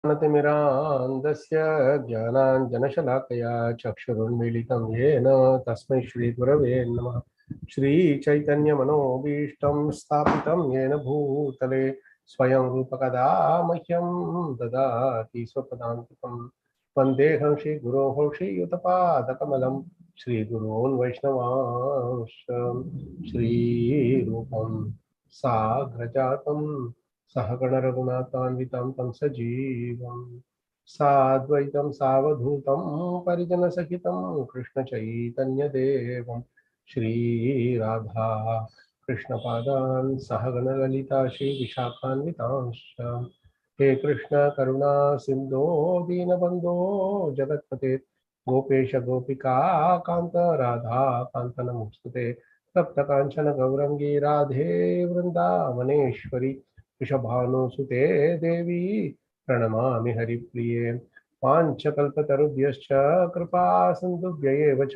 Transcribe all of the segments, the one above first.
ज्ञानतिमिरान्धस्य ज्ञानाञ्जनशलाकया चक्षुरुन्मीलितं येन तस्मै श्रीगुरवे नमः। श्रीचैतन्यमनोभीष्टं स्थापितं येन भूतले स्वयं रूपकदा मह्यं ददाति स्वपदान्तिकं। वन्देऽहं श्रीगुरोः श्रीयुतपादकमलं श्रीगुरोन् वैष्णवांश्च श्रीरूपं साग्रजातं सहगण रघुनाथान्वितं तं सजीवं साद्वैतं सावधूतं परिजनसहितं कृष्ण चैतन्यदेवं श्रीराधा कृष्णपादान् सहगण ललिता श्रीविशाखान्वितांश्च। हे कृष्ण करुणा सिन्धो दीनबन्धो जगत्पते गोपेश गोपिका कान्त राधा कान्त नमोस्तुते। सप्तकाञ्चन गौरंगी राधे वृन्दावनेश्वरी वृषभानुसुते देवी प्रणमामि हरिप्रिये। वाञ्छकल्पतरुभ्यश्च कृपा सिन्धुभ्य एव च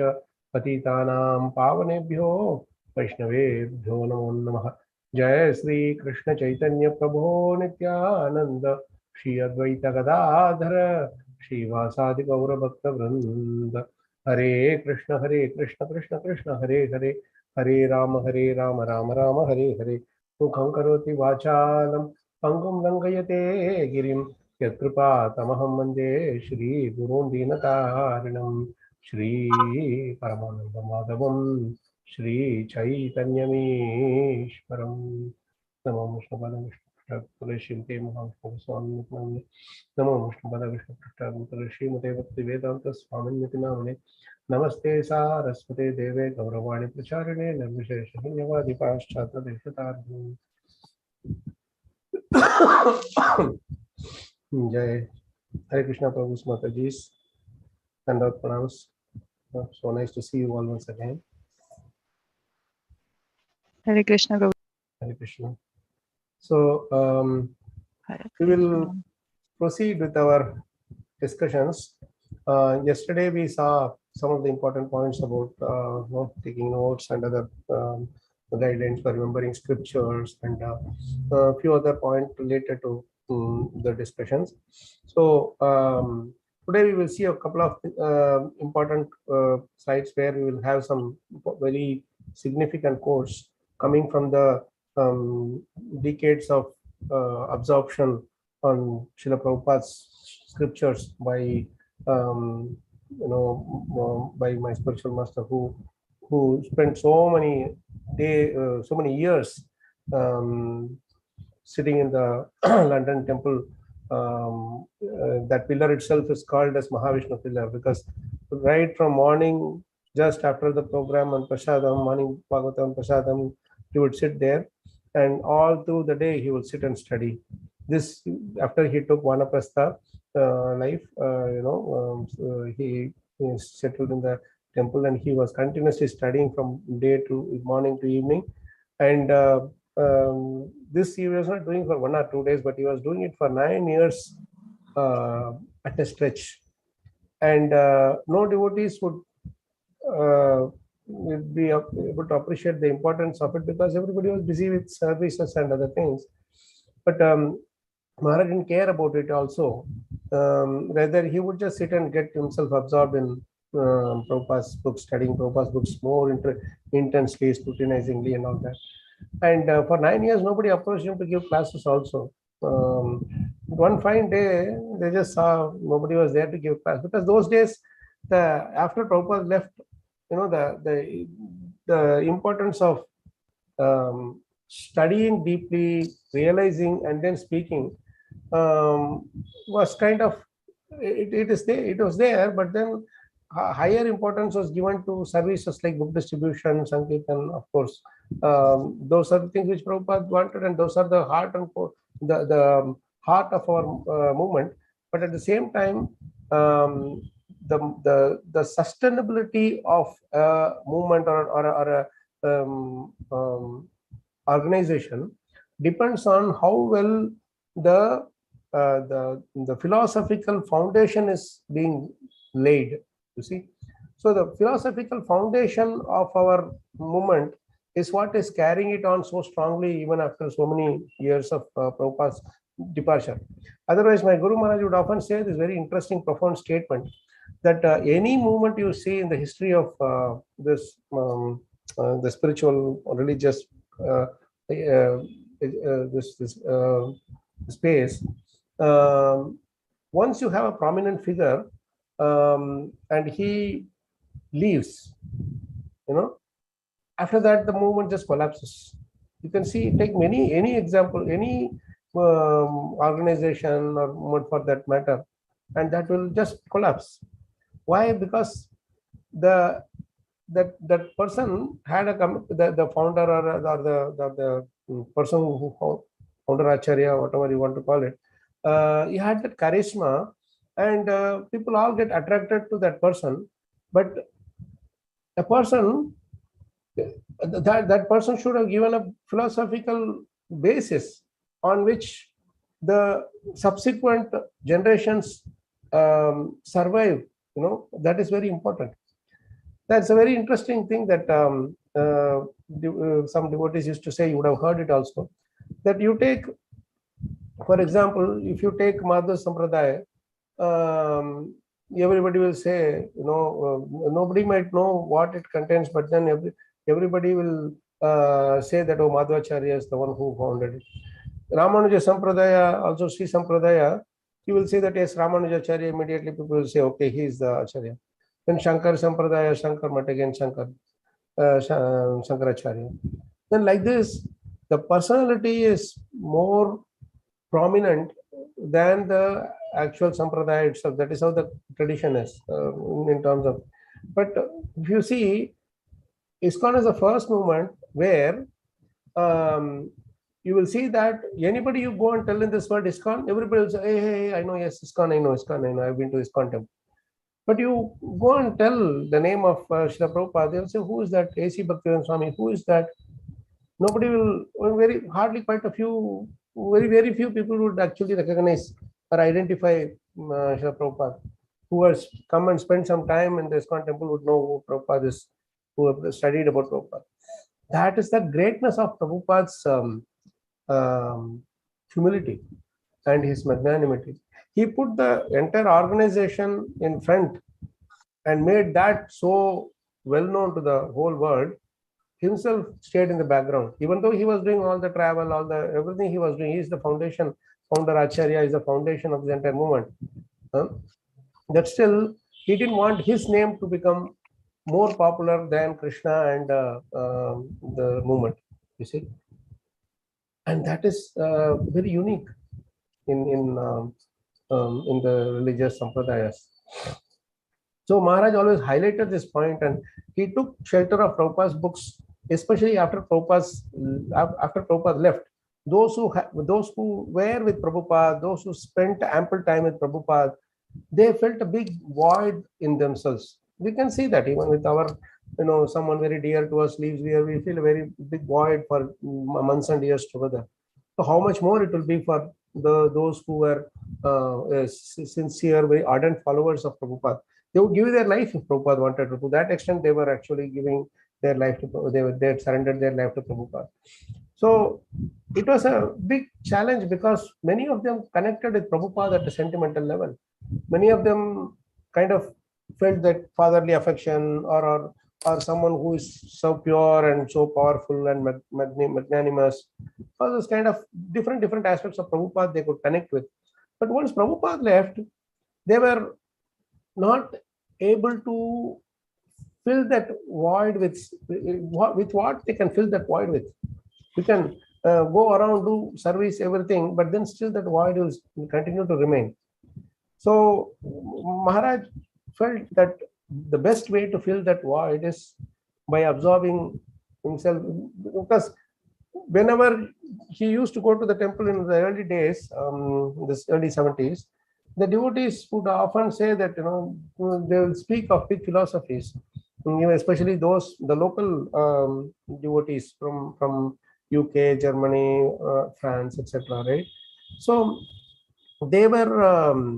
पतितानां पावनेभ्यो वैष्णवेभ्यो नमो नमः। जय श्री कृष्ण चैतन्य प्रभो नित्यानंद श्री अद्वैत गदाधर श्रीवासादि गौर भक्त वृंद। हरे कृष्ण कृष्ण कृष्ण हरे हरे, हरे राम राम राम हरे हरे। मुखं करोति वाचालं पंगुं लंघयते गिरिं यत्कृपातमहं वन्दे श्रीगुरून् दीनतारिणं। श्री परमानन्दमाधवं श्री चैतन्यमीश्वरं। नमो विष्णुपद विष्णुपृष्ठाय श्रीमते महाविष्णु स्वामिने नमो विष्णुपद विष्णुपृष्ठाय श्रीमते भक्तिवेदान्त स्वामिनिति नामने। नमस्ते सारस्वते देवे गौरवाणी प्रचारिणे निर्विशेष शून्यवादी पाश्चात्य देशतारिणे। जय Hare Krishna Prabhu's Mataji's and out pronounce. So nice to see you all once again. Hare Krishna Prabhu. Hare Krishna. So we will proceed with our discussions. Yesterday we saw some of the important points about taking notes and other guidelines for remembering scriptures and a few other points related to the discussions. So today we will see a couple of important slides where we will have some very significant quotes coming from the decades of absorption on Srila Prabhupada's scriptures by by my spiritual master who spent so many years sitting in the London temple. That pillar itself is called as Mahavishnu pillar because right from morning, just after the program on Prasadam, morning Bhagavatam Prasadam, he would sit there, and all through the day he would sit and study. This after he took Vanaprastha life, he settled in the temple and he was continuously studying from day to morning to evening. And this he was not doing for 1 or 2 days, but he was doing it for 9 years at a stretch. And no devotees would be able to appreciate the importance of it because everybody was busy with services and other things. But Maharaj didn't care about it also. Rather, he would just sit and get himself absorbed in Prabhupada's books, studying Prabhupada's books more intensely, scrutinizingly and all that. And for 9 years, nobody approached him to give classes also. One fine day, they just saw nobody was there to give class because those days, after Prabhupada left, the importance of studying deeply, realizing, and then speaking was kind of it was there, but then higher importance was given to services like book distribution, Sankirtan, of course. Those are the things which Prabhupada wanted, and those are the heart and the heart of our movement. But at the same time, the sustainability of a movement or a organization depends on how well the philosophical foundation is being laid. You see, so the philosophical foundation of our movement is what is carrying it on so strongly even after so many years of Prabhupada's departure. Otherwise, my Guru Maharaj would often say this very interesting, profound statement that any movement you see in the history of the spiritual or religious space, once you have a prominent figure and he leaves, after that the movement just collapses. You can see, take any example, any organization or movement for that matter, and that will just collapse. Why? Because that person had the founder or the person who founder Acharya, whatever you want to call it, he had that charisma, and people all get attracted to that person. But a person, that person should have given a philosophical basis on which the subsequent generations survive. That is very important. That's a very interesting thing that some devotees used to say. You would have heard it also, that you take, for example, if you take Madhva Sampradaya, everybody will say, nobody might know what it contains, but then everybody will say that, oh, Madhvacharya is the one who founded it. Ramanuja Sampradaya, also Sri Sampradaya, you will say that, yes, Ramanujacharya, immediately people will say, okay, he is the Acharya. Then Shankar Sampradaya, Shankar Mat again, Shankaracharya. Then like this, the personality is more prominent than the actual Sampradaya itself. That is how the tradition is in terms of. But if you see, ISKCON is the first movement where you will see that anybody you go and tell in this world ISKCON, everybody will say, hey, I know, yes, ISKCON, I know, I've been to ISKCON temple. But you go and tell the name of Srila Prabhupada, they'll say, who is that? A.C. Bhaktivedanta Swami, who is that? Nobody will, very very few people would actually recognize or identify Srila Prabhupada. Who has come and spent some time in the ISKCON temple would know who Prabhupada is, who have studied about Prabhupada. That is the greatness of Prabhupada's humility and his magnanimity. He put the entire organization in front and made that so well known to the whole world. Himself stayed in the background, even though he was doing all the travel, everything he was doing. He is the foundation, founder Acharya is the foundation of the entire movement. That still, he didn't want his name to become more popular than Krishna and the movement, you see. And that is very unique in the religious sampradayas. So Maharaj always highlighted this point, and he took shelter of Prabhupada's books, especially after Prabhupada left. Those who were with Prabhupada, those who spent ample time with Prabhupada, they felt a big void in themselves. We can see that even with our, someone very dear to us leaves here, we feel a very big void for months and years together. So how much more it will be for those who were sincere, very ardent followers of Prabhupada. They would give their life if Prabhupada wanted to. To that extent, they were actually giving their life to, they had surrendered their life to Prabhupada. So it was a big challenge because many of them connected with Prabhupada at a sentimental level. Many of them kind of felt that fatherly affection or someone who is so pure and so powerful and magnanimous. All those kind of different aspects of Prabhupada they could connect with. But once Prabhupada left, they were not able to fill that void with what they can fill that void with. You can go around, do service, everything, but then still that void will continue to remain. So Maharaj felt that the best way to fill that void is by absorbing himself, because whenever he used to go to the temple in the early days, this early 70s, the devotees would often say that, they will speak of big philosophies, especially the local devotees from UK, Germany, France, etc. Right? So they were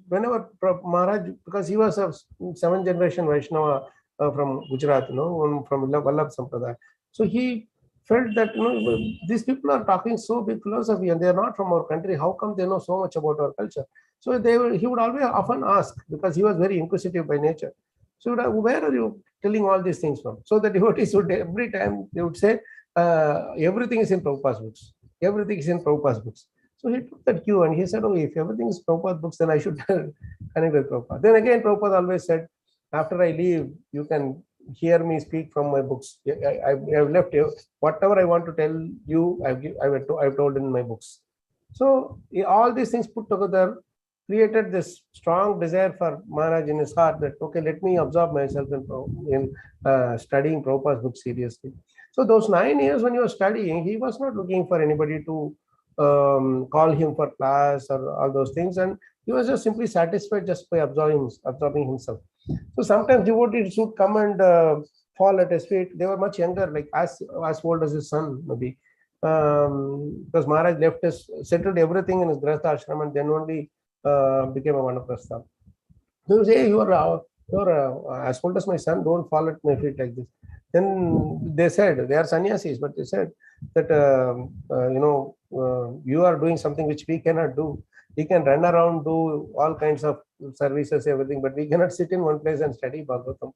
whenever Maharaj, because he was a 7th generation Vaishnava from Gujarat, from Vallabh Sampradaya. So he felt that these people are talking so big philosophy and they are not from our country. How come they know so much about our culture? So he would always often ask, because he was very inquisitive by nature. So where are you telling all these things from? So the devotees would, every time they would say, everything is in Prabhupada's books. Everything is in Prabhupada's books. So he took that cue and he said, oh, if everything is Prabhupada's books, then I should connect with Prabhupada. Then again, Prabhupada always said, after I leave, you can hear me speak from my books. I've left you. Whatever I want to tell you, I've told in my books. So all these things put together created this strong desire for Maharaj in his heart that, okay, let me absorb myself in studying Prabhupada's book seriously. So those 9 years when he was studying, he was not looking for anybody to call him for class or all those things, and he was just simply satisfied just by absorbing himself. So sometimes devotees would come and fall at his feet. They were much younger, like as old as his son, maybe. Because Maharaj settled everything in his Grahastha ashram and then only became a Vanaprastha. They would say, you're as old as my son, don't fall at my feet like this. Then they said, they are sannyasis, but they said that, you are doing something which we cannot do. We can run around, do all kinds of services, everything, but we cannot sit in one place and study Bhagavatam.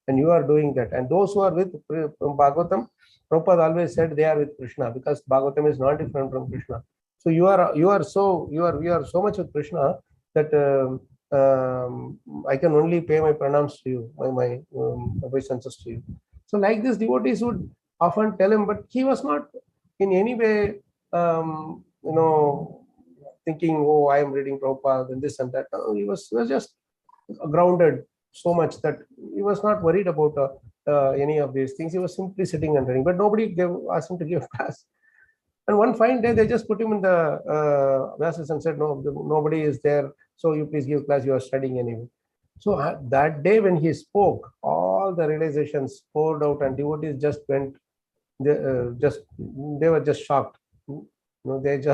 And you are doing that. And those who are with Bhagavatam, Prabhupada always said they are with Krishna, because Bhagavatam is not different from Krishna. So you are so much with Krishna that I can only pay my pranams to you, my obeisances to you. So like this, devotees would often tell him, but he was not in any way, thinking, oh, I am reading Prabhupada and this and that. No, he was just grounded so much that he was not worried about any of these things. He was simply sitting and reading, but nobody asked him to give class. And one fine day, they just put him in the classes and said, no, nobody is there, so you please give class, you are studying anyway. So that day when he spoke, all the realizations poured out and devotees just went, they were just shocked. It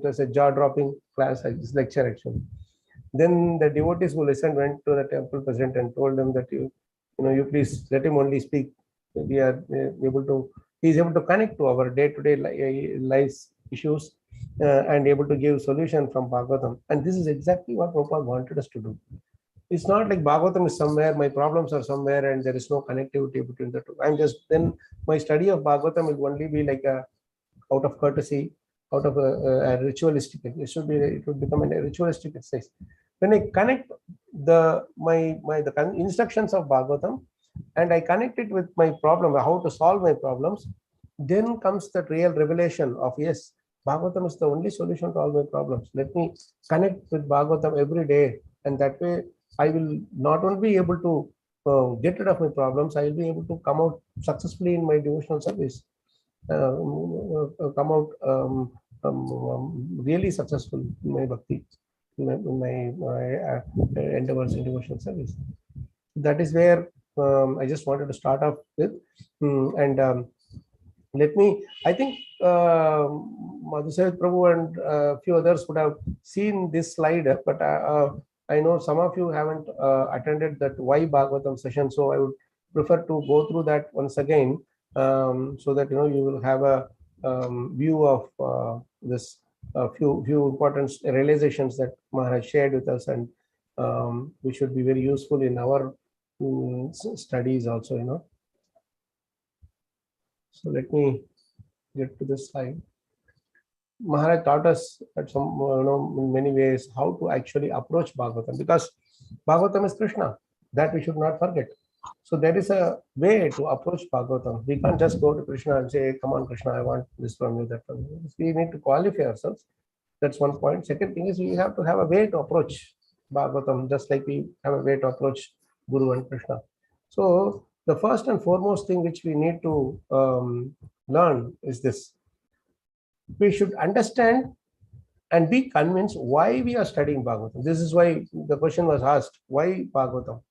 was a jaw-dropping class, this lecture actually. Then the devotees who listened went to the temple president and told them that you please let him only speak. We are he is able to connect to our day-to-day life issues and able to give solution from Bhagavatam. And this is exactly what Prabhupada wanted us to do. It's not like Bhagavatam is somewhere, my problems are somewhere, and there is no connectivity between the two. Then my study of Bhagavatam will only be like out of courtesy, out of a ritualistic. It would become a ritualistic exercise. When I connect the instructions of Bhagavatam and I connect it with my problem, how to solve my problems, then comes that real revelation of, yes, Bhagavatam is the only solution to all my problems. Let me connect with Bhagavatam every day, and that way I will not only be able to get rid of my problems, I will be able to come out successfully in my devotional service, come out really successful in my bhakti, in my endeavors in devotional service. That is where I just wanted to start off with. I think Madhusai Prabhu and a few others would have seen this slide, but I know some of you haven't attended that Why Bhagavatam session, so I would prefer to go through that once again, so that you will have a view of this few important realizations that Maharaj shared with us, and which should be very useful in our studies also. So let me get to this slide. Maharaj taught us at some, in many ways how to actually approach Bhagavatam, because Bhagavatam is Krishna. That we should not forget. So there is a way to approach Bhagavatam. We can't just go to Krishna and say, come on, Krishna, I want this from you, that from you. We need to qualify ourselves. That's one point. Second thing is we have to have a way to approach Bhagavatam, just like we have a way to approach Guru and Krishna. So the first and foremost thing which we need to learn is this. We should understand and be convinced why we are studying Bhagavatam. This is why the question was asked, why Bhagavatam?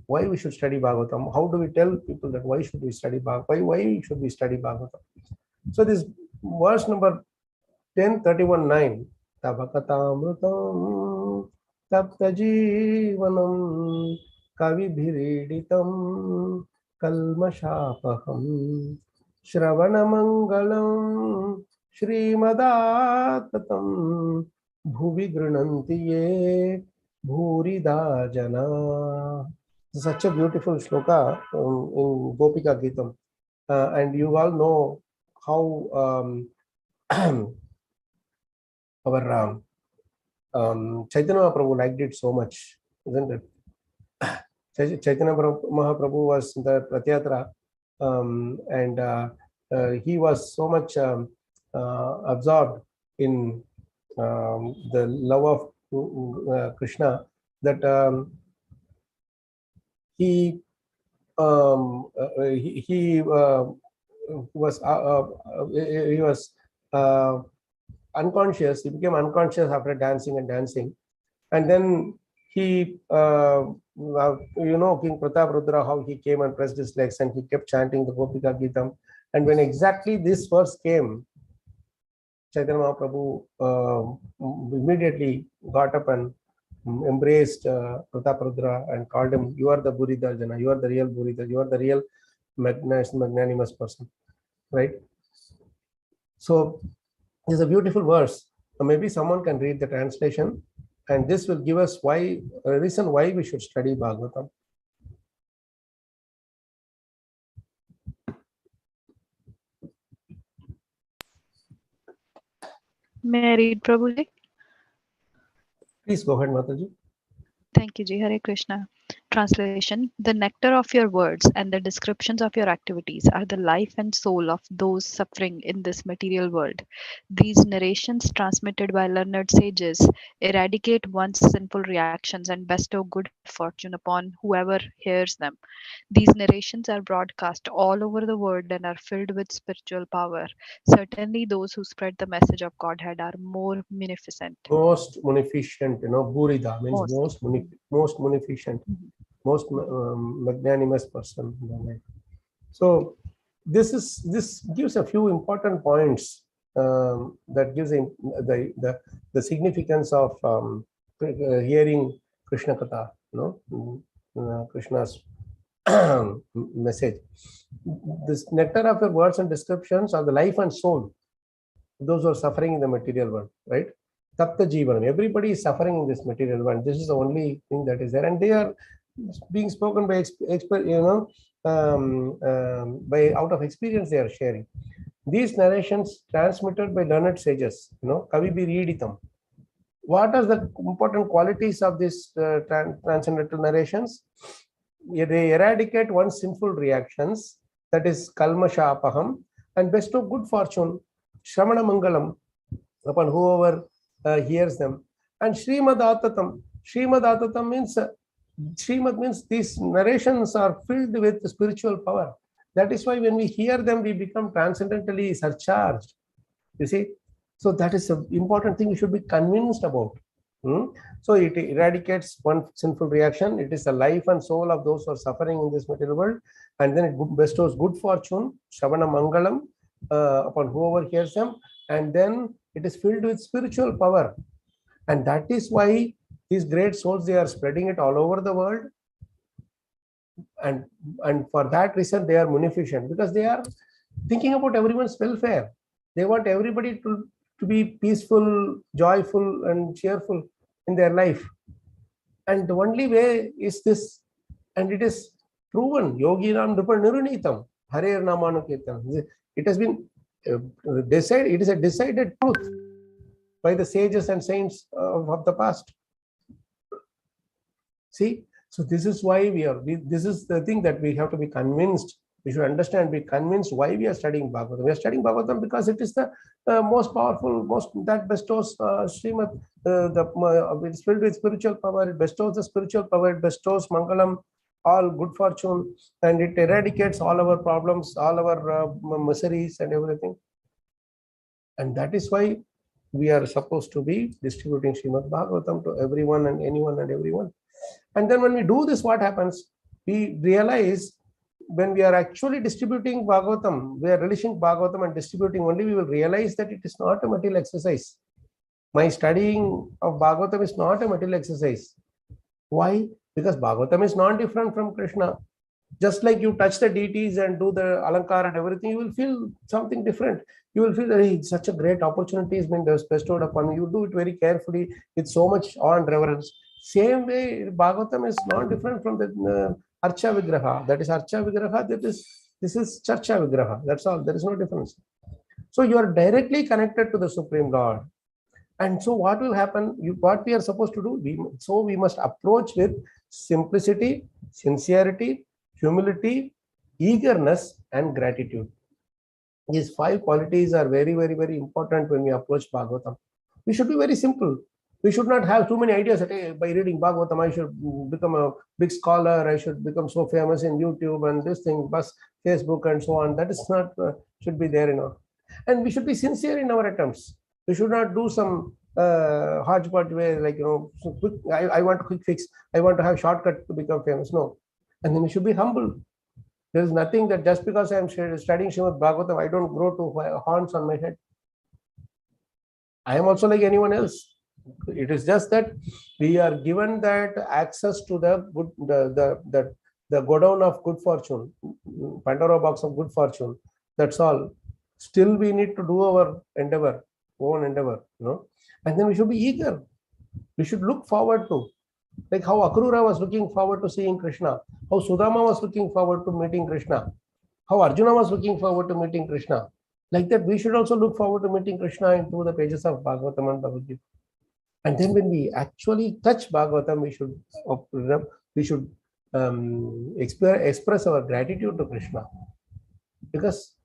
Why we should study Bhagavatam? How do we tell people that why should we study Bhagavatam? Why should we study Bhagavatam? So this verse number 10:31-9. Tabakatamrutam taptajivanam kavibhiriditam kalmashapaham Shravanamangalam Srimadattatam Bhuvi Grananti Ye Bhurida Jana. Such a beautiful shloka in Gopika Gitam. And you all know how our Chaitanya Mahaprabhu liked it so much, isn't it? Chaitanya Mahaprabhu was in the Adhyatma, and he was so much absorbed in the love of Krishna that he was unconscious. He became unconscious after dancing and dancing, and then he, King Prataparudra, how he came and pressed his legs and he kept chanting the Gopika Gitam. And when exactly this verse came, Chaitanya Mahaprabhu immediately got up and embraced Prataparudra and called him, "You are the Bhuridharjana, you are the real Bhuridharjana, you are the real magnanimous person," right? So it's a beautiful verse. Maybe someone can read the translation, and this will give us a reason why we should study Bhagavatam. May I read, Prabhuji? Please go ahead, Mataji. Thank you, Ji. Hare Krishna. Translation: the nectar of your words and the descriptions of your activities are the life and soul of those suffering in this material world. These narrations, transmitted by learned sages, eradicate one's sinful reactions and bestow good fortune upon whoever hears them. These narrations are broadcast all over the world and are filled with spiritual power. Certainly, those who spread the message of Godhead are more munificent. Most munificent, Bhurida means most munificent, most magnanimous person in the life. So this gives a few important points that gives the significance of hearing Krishna Katha, Krishna's message. This nectar of your words and descriptions are the life and soul of those who are suffering in the material world, right? Tapta Jivanam. Everybody is suffering in this material world. This is the only thing that is there, and they are being spoken by by out of experience. They are sharing these narrations transmitted by learned sages. Kavi Biriditam. What are the important qualities of these transcendental narrations? They eradicate one's sinful reactions, that is kalmasha apaham, and bestow good fortune, shramana mangalam, upon whoever hears them. And Srimad Atatam means Srimad means these narrations are filled with spiritual power. That is why when we hear them, we become transcendentally surcharged. You see, so that is an important thing we should be convinced about. So it eradicates one sinful reaction. It is the life and soul of those who are suffering in this material world, and then it bestows good fortune, Shavana Mangalam, upon whoever hears them, and then it is filled with spiritual power. And that is why these great souls, they are spreading it all over the world. And for that reason, they are munificent, because they are thinking about everyone's welfare. They want everybody to be peaceful, joyful, and cheerful in their life. And the only way is this, and it is proven, Yoginam Nrupa Nirunitam, Hare Namanukirtan. It has been decided, it is a decided truth by the sages and saints of the past. See, so this is why this is the thing that we have to be convinced. We should understand, be convinced why we are studying Bhagavatam. We are studying Bhagavatam because it is the most powerful, that bestows Srimad, it's filled with spiritual power. It bestows the spiritual power. It bestows Mangalam, all good fortune, and it eradicates all our problems, all our miseries and everything. And that is why we are supposed to be distributing Srimad Bhagavatam to everyone and anyone and everyone. And then when we do this, what happens? We realize when we are actually distributing Bhagavatam, we are releasing Bhagavatam and distributing only, we will realize that it is not a material exercise. My studying of Bhagavatam is not a material exercise. Why? Because Bhagavatam is not different from Krishna. Just like you touch the deities and do the alankar and everything, you will feel something different. You will feel that it's such a great opportunity has been bestowed upon you. You do it very carefully with so much awe and reverence. Same way, Bhagavatam is not different from the Archa Vigraha. That is Archa Vigraha. This is Charcha Vigraha. That's all. There is no difference. So you are directly connected to the Supreme Lord. And so what will happen? What we are supposed to do? We must approach with simplicity, sincerity, humility, eagerness, and gratitude. These 5 qualities are very, very, very important when we approach Bhagavatam. We should be very simple. We should not have too many ideas that, hey, by reading Bhagavatam, I should become a big scholar, I should become so famous in YouTube and this thing, bus, Facebook and so on. That is not, should be there, And we should be sincere in our attempts. We should not do some hodgepodge way, like, so quick, I want a quick fix. I want to have shortcut to become famous. No. And then we should be humble. There is nothing that just because I am studying Srimad Bhagavatam, I don't grow to horns on my head. I am also like anyone else. It is just that we are given that access to the good, the godown of good fortune, Pandora box of good fortune. That's all. Still, we need to do our endeavor, own endeavor, And then we should be eager. We should look forward to, like how Akrura was looking forward to seeing Krishna, how Sudama was looking forward to meeting Krishna, how Arjuna was looking forward to meeting Krishna. Like that, we should also look forward to meeting Krishna into the pages of Bhagavatam and Bhagavad-gita. And then when we actually touch Bhagavatam, we should express our gratitude to Krishna, because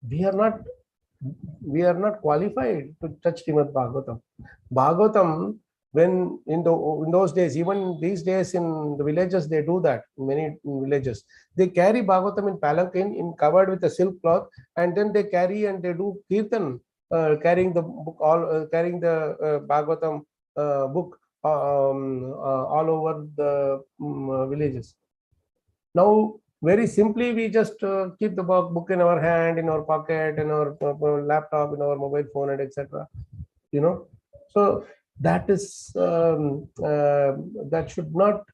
we are not qualified to touch Srimad Bhagavatam. Bhagavatam, when in those days, even these days in the villages, they do that. In many villages, they carry Bhagavatam in palanquin, covered with a silk cloth, and then they carry and they do kirtan, carrying the book, carrying the Bhagavatam book all over the villages. Now, very simply, we just keep the book in our hand, in our pocket, in our laptop, in our mobile phone, and etc. So that is that should not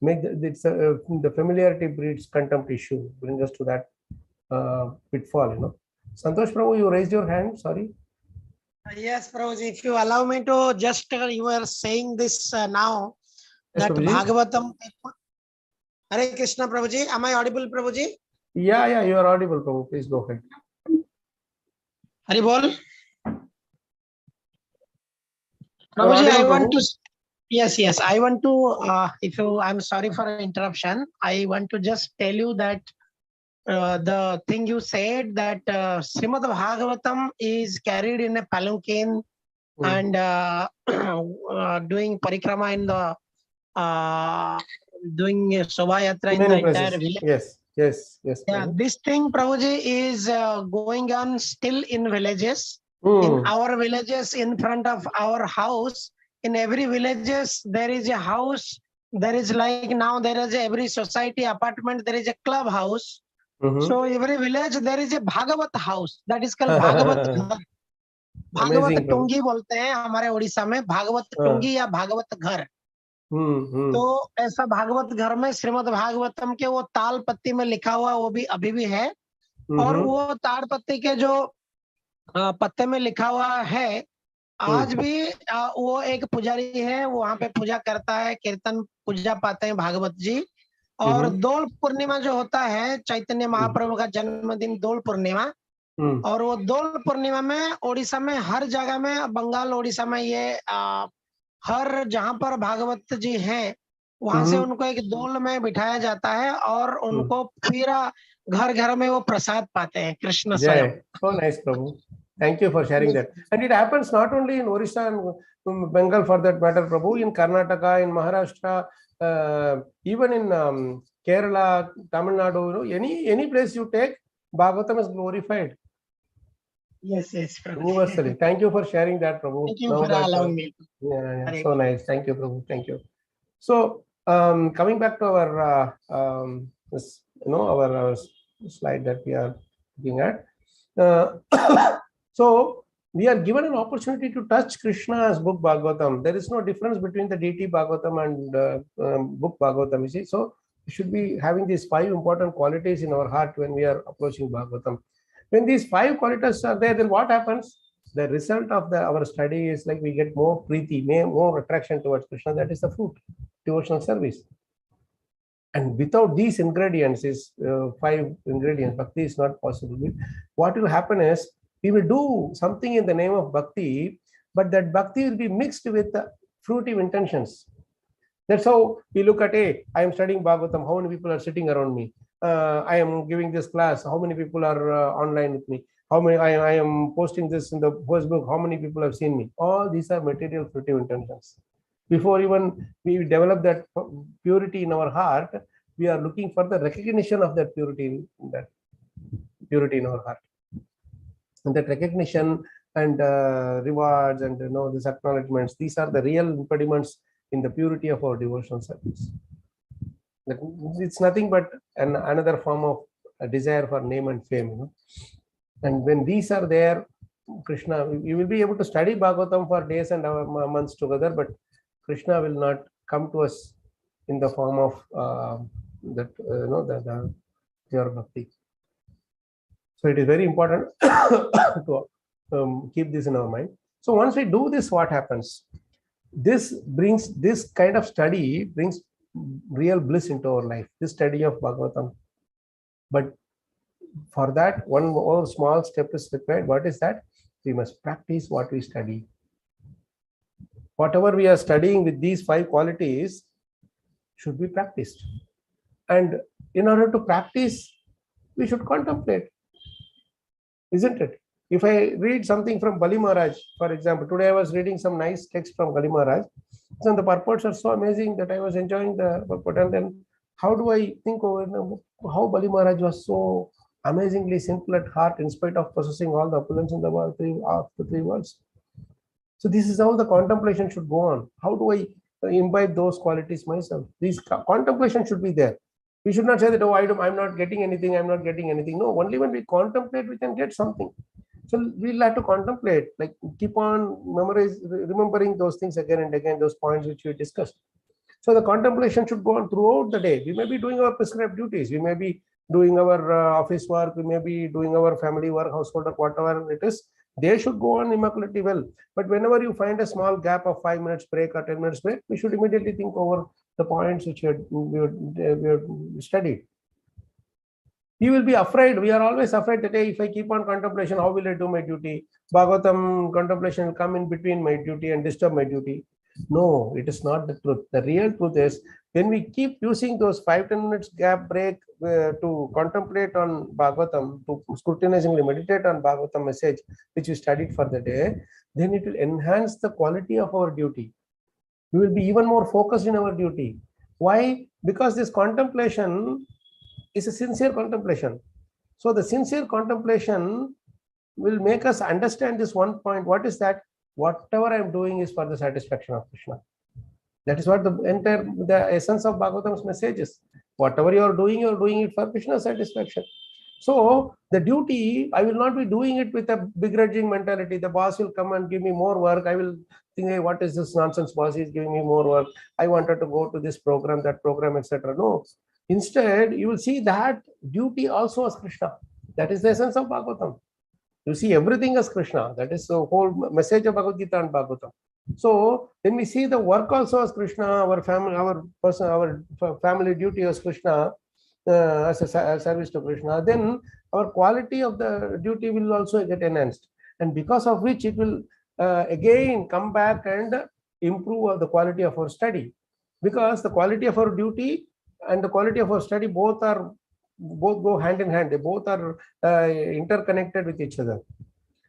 make the familiarity breeds contempt issue. Bring us to that pitfall. Santosh Prabhu, you raised your hand. Sorry. Yes, Prabhuji. If you allow me to just, you were saying this now, yes, that Prabhuji. Bhagavatam. Hare Krishna, Prabhuji. Am I audible, Prabhuji? Yeah, you are audible, Prabhu. Please go ahead. Hare Bol. Prabhuji, I want to. Yes. I want to. I'm sorry for interruption. I want to just tell you that the thing you said, that Srimad Bhagavatam is carried in a palanquin and doing parikrama in the doing Shobha-yatra in the entire village. Yes. Yeah, this thing, Prabhuji, is going on still in villages. In our villages, in front of our house, in every villages, there is a house. There is like now there is every society apartment, there is a clubhouse. So every village there is a Bhagavat house, that is called Bhagavat Ghar. Bhagavat Tungi बोलते हैं हमारे उड़ीसा में, भागवत टुंगी या भागवत घर. तो ऐसा भागवत घर में श्रीमद् भागवतम के वो ताल पत्ती में लिखा हुआ वो भी अभी भी है. और वो ताड़ पत्ती के जो पत्ते में लिखा हुआ है आज भी वो एक पुजारी है, वो वहां पे पूजा करता है, कीर्तन पूजा पाते हैं भागवत जी. और दोल पूर्णिमा जो होता है, चैतन्य महाप्रभु का जन्मदिन दोल पूर्णिमा, और वो दोल पूर्णिमा में ओडिशा में हर जगह में, बंगाल ओडिशा में ये हर जहां पर भागवत जी हैं वहां से उनको एक दोल में बिठाया जाता है और उनको पूरा घर घर में वो प्रसाद पाते हैं कृष्ण स्वयं. So nice, Prabhu. Thank you for sharing that. And it happens not only in Orissa and Bengal for that matter, Prabhu, in Karnataka, in Maharashtra, even in Kerala, Tamil Nadu, any place you take, Bhagavatam is glorified. Yes, universally. Thank you for sharing that, Prabhu. Thank you for allowing me. Yeah, so nice. Thank you, Prabhu. Thank you. So coming back to our our slide that we are looking at. So we are given an opportunity to touch Krishna's book Bhagavatam. There is no difference between the deity Bhagavatam and book Bhagavatam. You see, so We should be having these 5 important qualities in our heart when we are approaching Bhagavatam. When these 5 qualities are there, then what happens? The result of our study is like we get more preeti, more attraction towards Krishna. That is the fruit, devotional service. And without these ingredients, 5 ingredients, bhakti is not possible. What will happen is, we will do something in the name of bhakti, but that bhakti will be mixed with fruitive intentions. That's how we look at, hey, I am studying Bhagavatam, how many people are sitting around me? I am giving this class, how many people are online with me? How many I am posting this in the Facebook, how many people have seen me? All these are material fruitive intentions. Before even we develop that purity in our heart, we are looking for the recognition of that purity in our heart. And that recognition and rewards and these acknowledgements, these are the real impediments in the purity of our devotional service. It's nothing but another form of a desire for name and fame. And when these are there, Krishna, you will be able to study Bhagavatam for days and months together, but Krishna will not come to us in the form of the pure bhakti. So it is very important to keep this in our mind. So once we do this, what happens? This kind of study brings real bliss into our life, this study of Bhagavatam. But for that, one more small step is required. What is that? We must practice what we study. Whatever we are studying with these 5 qualities should be practiced. And in order to practice, we should contemplate. Isn't it? If I read something from Bali Maharaj, for example, today I was reading some nice text from Bali Maharaj. So the purports are so amazing that I was enjoying the purport. And then how do I think over how Bali Maharaj was so amazingly simple at heart in spite of possessing all the opulence in the world, the 3 worlds. So this is how the contemplation should go on. How do I imbibe those qualities myself? These contemplation should be there. We should not say that, oh, I'm not getting anything, I'm not getting anything. No, only when we contemplate, we can get something. So we'll have to contemplate, like keep on remembering those things again and again, those points which we discussed. So the contemplation should go on throughout the day. We may be doing our prescribed duties. We may be doing our office work. We may be doing our family work, household work, whatever it is. They should go on immaculately well. But whenever you find a small gap of 5 minutes break or 10 minutes break, we should immediately think over the points which we had studied. You will be afraid. We are always afraid that, hey, if I keep on contemplation, how will I do my duty? Bhagavatam contemplation will come in between my duty and disturb my duty. No, it is not the truth. The real truth is, when we keep using those 5-10 minutes gap break to contemplate on Bhagavatam, to scrutinizingly meditate on Bhagavatam message which we studied for the day, then it will enhance the quality of our duty. We will be even more focused in our duty. Why? Because this contemplation is a sincere contemplation. So the sincere contemplation will make us understand this one point. What is that? Whatever I am doing is for the satisfaction of Krishna. That is what the essence of Bhagavatam's message is. Whatever you are doing it for Krishna's satisfaction. So the duty, I will not be doing it with a begrudging mentality. The boss will come and give me more work. I will think, hey, what is this nonsense? Boss is giving me more work. I wanted to go to this program, that program, etc. No. Instead, you will see that duty also as Krishna. That is the essence of Bhagavatam. You see everything as Krishna. That is the whole message of Bhagavad-gita and Bhagavatam. So when we see the work also as Krishna, our family duty as Krishna, as a service to Krishna, then our quality of the duty will also get enhanced, and because of which it will again come back and improve the quality of our study, because the quality of our duty and the quality of our study both go hand in hand. They both are interconnected with each other.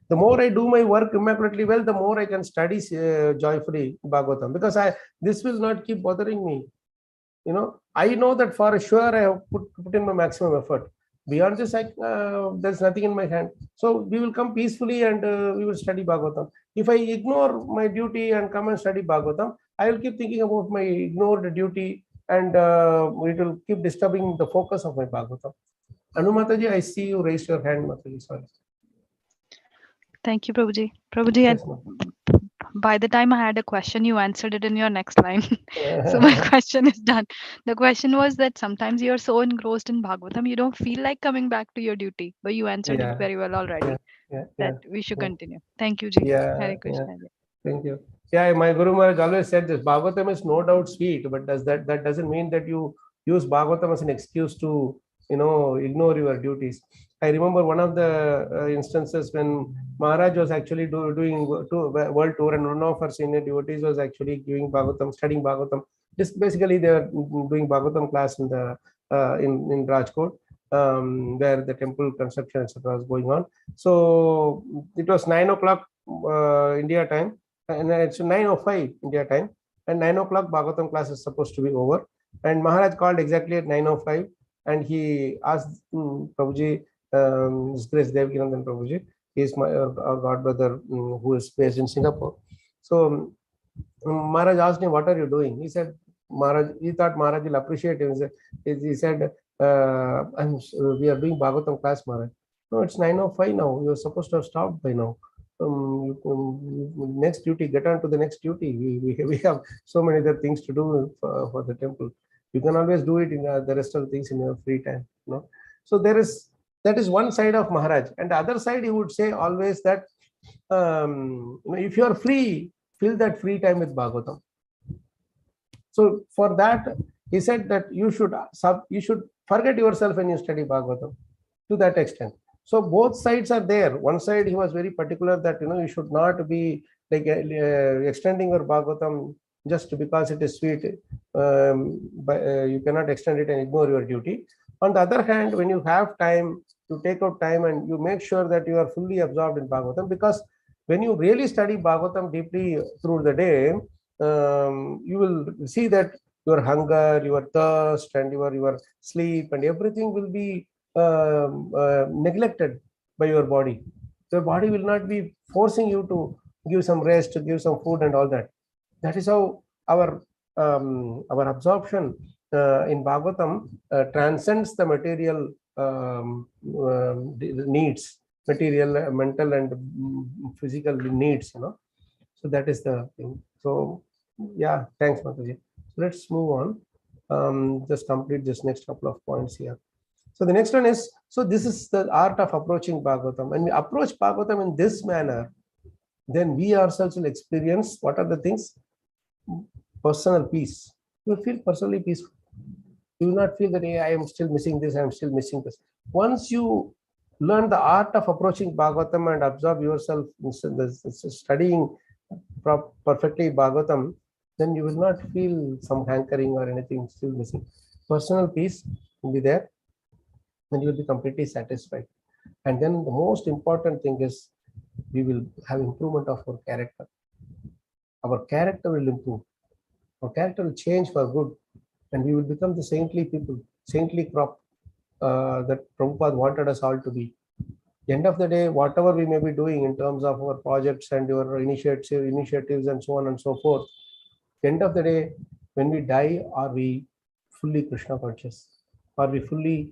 The more I do my work immaculately well, the more I can study joyfully Bhagavatam, because this will not keep bothering me. I know that for sure I have put in my maximum effort. Beyond this, there's nothing in my hand. So we will come peacefully and we will study Bhagavatam. If I ignore my duty and come and study Bhagavatam, I will keep thinking about my ignored duty, and it will keep disturbing the focus of my Bhagavatam. Anu Mataji, I see you raised your hand, Mataji. Sorry. Thank you, Prabhuji. Prabhuji, Yes, by the time I had a question, you answered it in your next line. So my question is done. The question was that sometimes you're so engrossed in Bhagavatam, you don't feel like coming back to your duty, but you answered it very well already. That we should continue. Thank you, Ji. Hare Krishna. Thank you. Yeah, my Guru Maharaj always said this. Bhagavatam is no doubt sweet, but that doesn't mean that you use Bhagavatam as an excuse to ignore your duties. I remember one of the instances when Maharaj was actually doing world tour, and one of our senior devotees was actually giving Bhagavatam, studying Bhagavatam. Just basically they are doing Bhagavatam class in the in Rajkot, where the temple construction etc. was going on. So it was 9 o'clock India time, and it's 9:05 India time, and 9 o'clock Bhagavatam class is supposed to be over. And Maharaj called exactly at 9:05, and he asked Prabhuji, His Grace Devakinandan Prabhuji, he is my our god brother who is based in Singapore. So Maharaj asked him, "What are you doing?" He said, "Maharaj." He thought Maharaj will appreciate him. He said, "We are doing Bhagavatam class, Maharaj." "No, it's 9:05 now. You are supposed to have stopped by now. Next duty, get on to the next duty. We have so many other things to do for the temple. You can always do it in the rest of the things in your free time." So that is one side of Maharaj, and the other side he would say always that if you are free, fill that free time with Bhagavatam. So for that, he said that you should forget yourself when you study Bhagavatam to that extent. So both sides are there. One side he was very particular that you should not be like extending your Bhagavatam just because it is sweet. You cannot extend it and ignore your duty. On the other hand, when you have time, you take out time and you make sure that you are fully absorbed in Bhagavatam, because when you really study Bhagavatam deeply through the day, you will see that your hunger, your thirst, and your sleep and everything will be neglected by your body. Your body will not be forcing you to give some rest, to give some food and all that. That is how our absorption in Bhagavatam transcends the material needs, material, mental and physical needs. So that is the thing. So yeah, thanks, Mataji. So let's move on. Just complete this next couple of points here. So the next one is, so this is the art of approaching Bhagavatam. When we approach Bhagavatam in this manner, then we ourselves will experience what are the things? Personal peace. You will feel personally peaceful. You will not feel that, hey, I am still missing this, I am still missing this. Once you learn the art of approaching Bhagavatam and absorb yourself in studying perfectly Bhagavatam, then you will not feel some hankering or anything still missing. Personal peace will be there, and you will be completely satisfied. And then the most important thing is we will have improvement of our character. Our character will improve. Our character will change for good, and we will become the saintly people, saintly crop that Prabhupada wanted us all to be. At the end of the day, whatever we may be doing in terms of our projects and your initiatives and so on and so forth, at the end of the day, when we die, are we fully Krishna conscious? Are we fully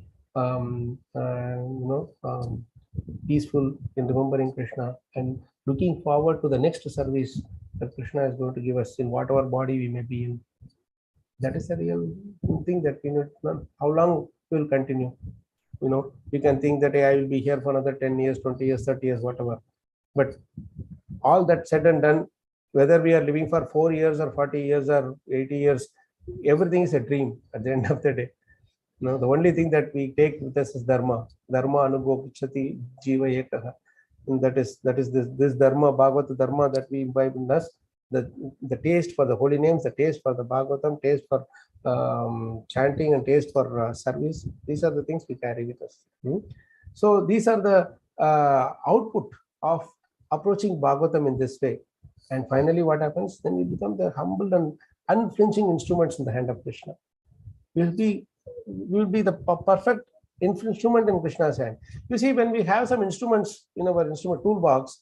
peaceful in remembering Krishna and looking forward to the next service that Krishna is going to give us in whatever body we may be in? That is a real thing that we need. How long we will continue? You can think that, hey, I will be here for another 10 years, 20 years, 30 years, whatever. But all that said and done, whether we are living for 4 years or 40 years or 80 years, everything is a dream at the end of the day. The only thing that we take with us is dharma. Dharma anugopichati jiva ekaha. And that is this dharma, Bhagavata dharma that we imbibe in us. The taste for the holy names, the taste for the Bhagavatam, taste for chanting and taste for service. These are the things we carry with us. So these are the output of approaching Bhagavatam in this way. And finally, what happens? Then we become the humble and unflinching instruments in the hand of Krishna. We will be the perfect instrument in Krishna's hand. You see, when we have some instruments in our instrument toolbox,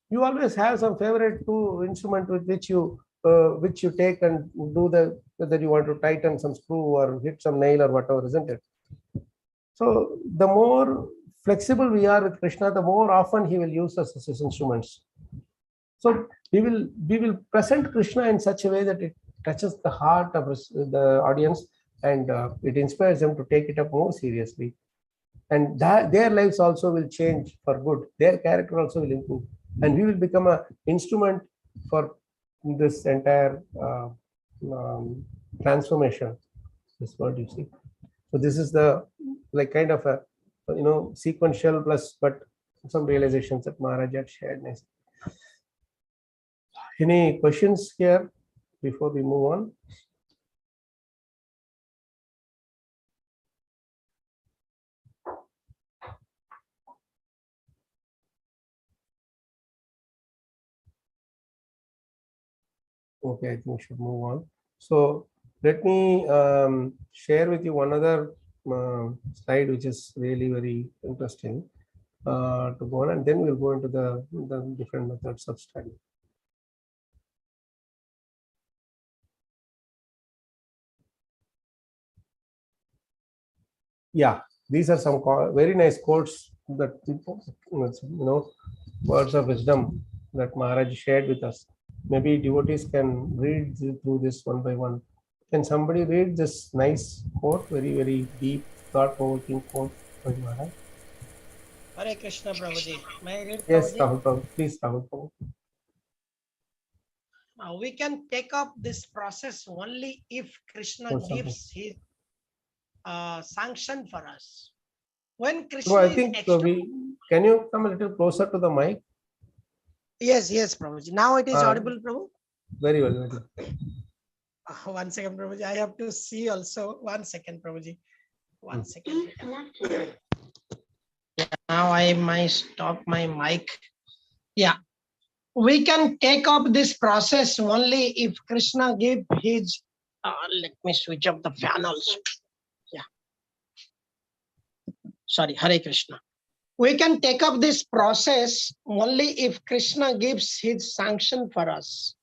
you always have some favorite instrument with which you take and do whether you want to tighten some screw or hit some nail or whatever, isn't it? So the more flexible we are with Krishna, the more often he will use us as his instruments. So we will present Krishna in such a way that it touches the heart of the audience, and it inspires them to take it up more seriously. And that their lives also will change for good. Their character also will improve, and we will become an instrument for this entire transformation. This word you see. So this is the kind of a sequential plus, but some realizations that Maharaj had shared. Nice. Any questions here before we move on? Okay, I think we should move on. So let me share with you one other slide, which is really very interesting to go on, and then we'll go into the different methods of study. Yeah, these are some very nice quotes that words of wisdom that Maharaj shared with us. Maybe devotees can read through this one by one. Can somebody read this nice quote, very, very deep, thought-provoking quote by Maharaj? Hare Krishna, Prabhuji. May I read, Yes, Prabhuji? Rahul Prabhu. Please, Rahul Prabhu. We can take up this process only if Krishna gives his sanction for us. When Krishna So I think can you come a little closer to the mic? Yes, Prabhuji. Now it is audible, Prabhu? Very well, very well. 1 second, Prabhuji. I have to see also. 1 second, Prabhuji. 1 second. Yeah, now I might stop my mic. Yeah. We can take up this process only if Krishna gives his... let me switch up the fan also. Yeah. Sorry, Hare Krishna. We can take up this process only if Krishna gives his sanction for us.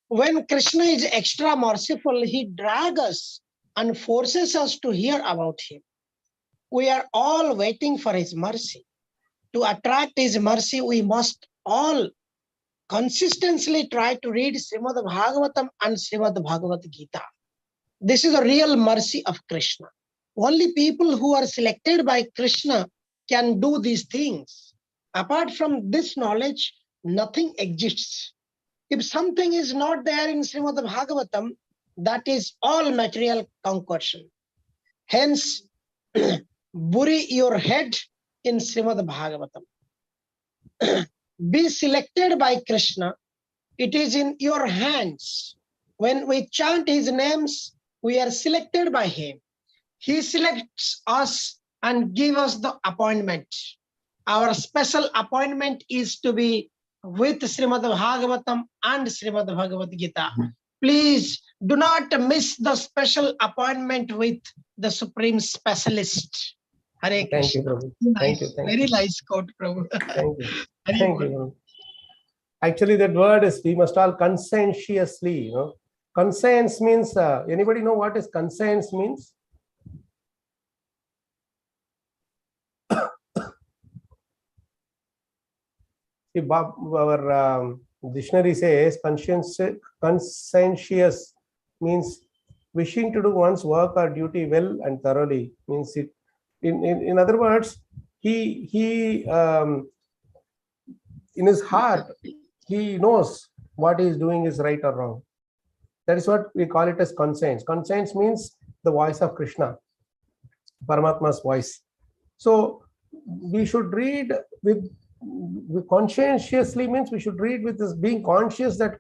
When Krishna is extra merciful, he drags us and forces us to hear about him. We are all waiting for his mercy. To attract his mercy, we must all consistently try to read Srimad Bhagavatam and Srimad Bhagavad-gita. This is the real mercy of Krishna. Only people who are selected by Krishna can do these things. Apart from this knowledge, nothing exists. If something is not there in Srimad Bhagavatam, that is all material concoction. Hence, bury your head in Srimad Bhagavatam. Be selected by Krishna. It is in your hands. When we chant his names, we are selected by him. He selects us and gives us the appointment. Our special appointment is to be with Srimad Bhagavatam and Srimad Bhagavad-gita. Please do not miss the special appointment with the Supreme Specialist. Hare Krishna. Thank you, Prabhu. Nice. Thank you. Very nice quote, Prabhu. Thank you. Thank you. Actually, that word is, we must all conscientiously, Conscience means, anybody know what is conscience means? Our dictionary says conscientious means wishing to do one's work or duty well and thoroughly. Means it. In other words, he in his heart, he knows what he is doing is right or wrong. That is what we call it as conscience. Conscience means the voice of Krishna, Paramatma's voice. So we should read with conscientiously, means we should read with this being conscious that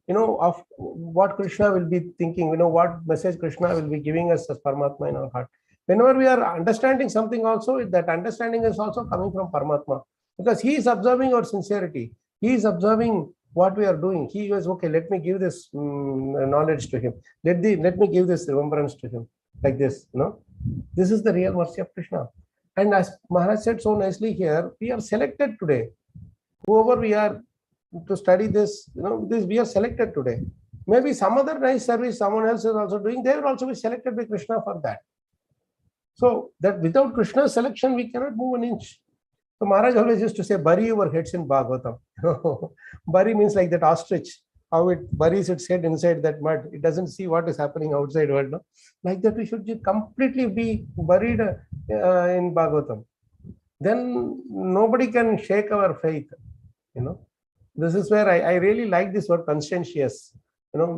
of what Krishna will be thinking, what message Krishna will be giving us as Paramatma in our heart. Whenever we are understanding something, also that understanding is also coming from Paramatma, because he is observing our sincerity. He is observing what we are doing. He goes, okay, let me give this knowledge to him. Let me give this remembrance to him, like this. This is the real mercy of Krishna. And as Maharaj said so nicely here, we are selected today. Whoever we are to study this, we are selected today. Maybe some other nice service someone else is also doing, they will also be selected by Krishna for that. So that without Krishna's selection, we cannot move an inch. So Maharaj always used to say, bury your heads in Bhagavatam. Bury means like that ostrich, how it buries its head inside that mud. It doesn't see what is happening outside world. No? Like that, we should completely be buried in Bhagavatam. Then nobody can shake our faith. This is where I really like this word conscientious.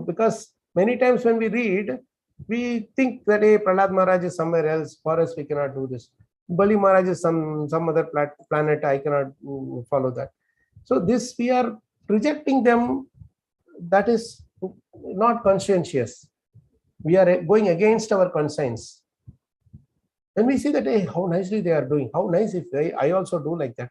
Because many times when we read, we think that hey, Prahlad Maharaj is somewhere else. For us, we cannot do this. Bali Maharaj is some other planet. I cannot follow that. So this we are rejecting them. That is not conscientious. We are going against our conscience. When we see that, hey, how nicely they are doing, how nice if I also do like that.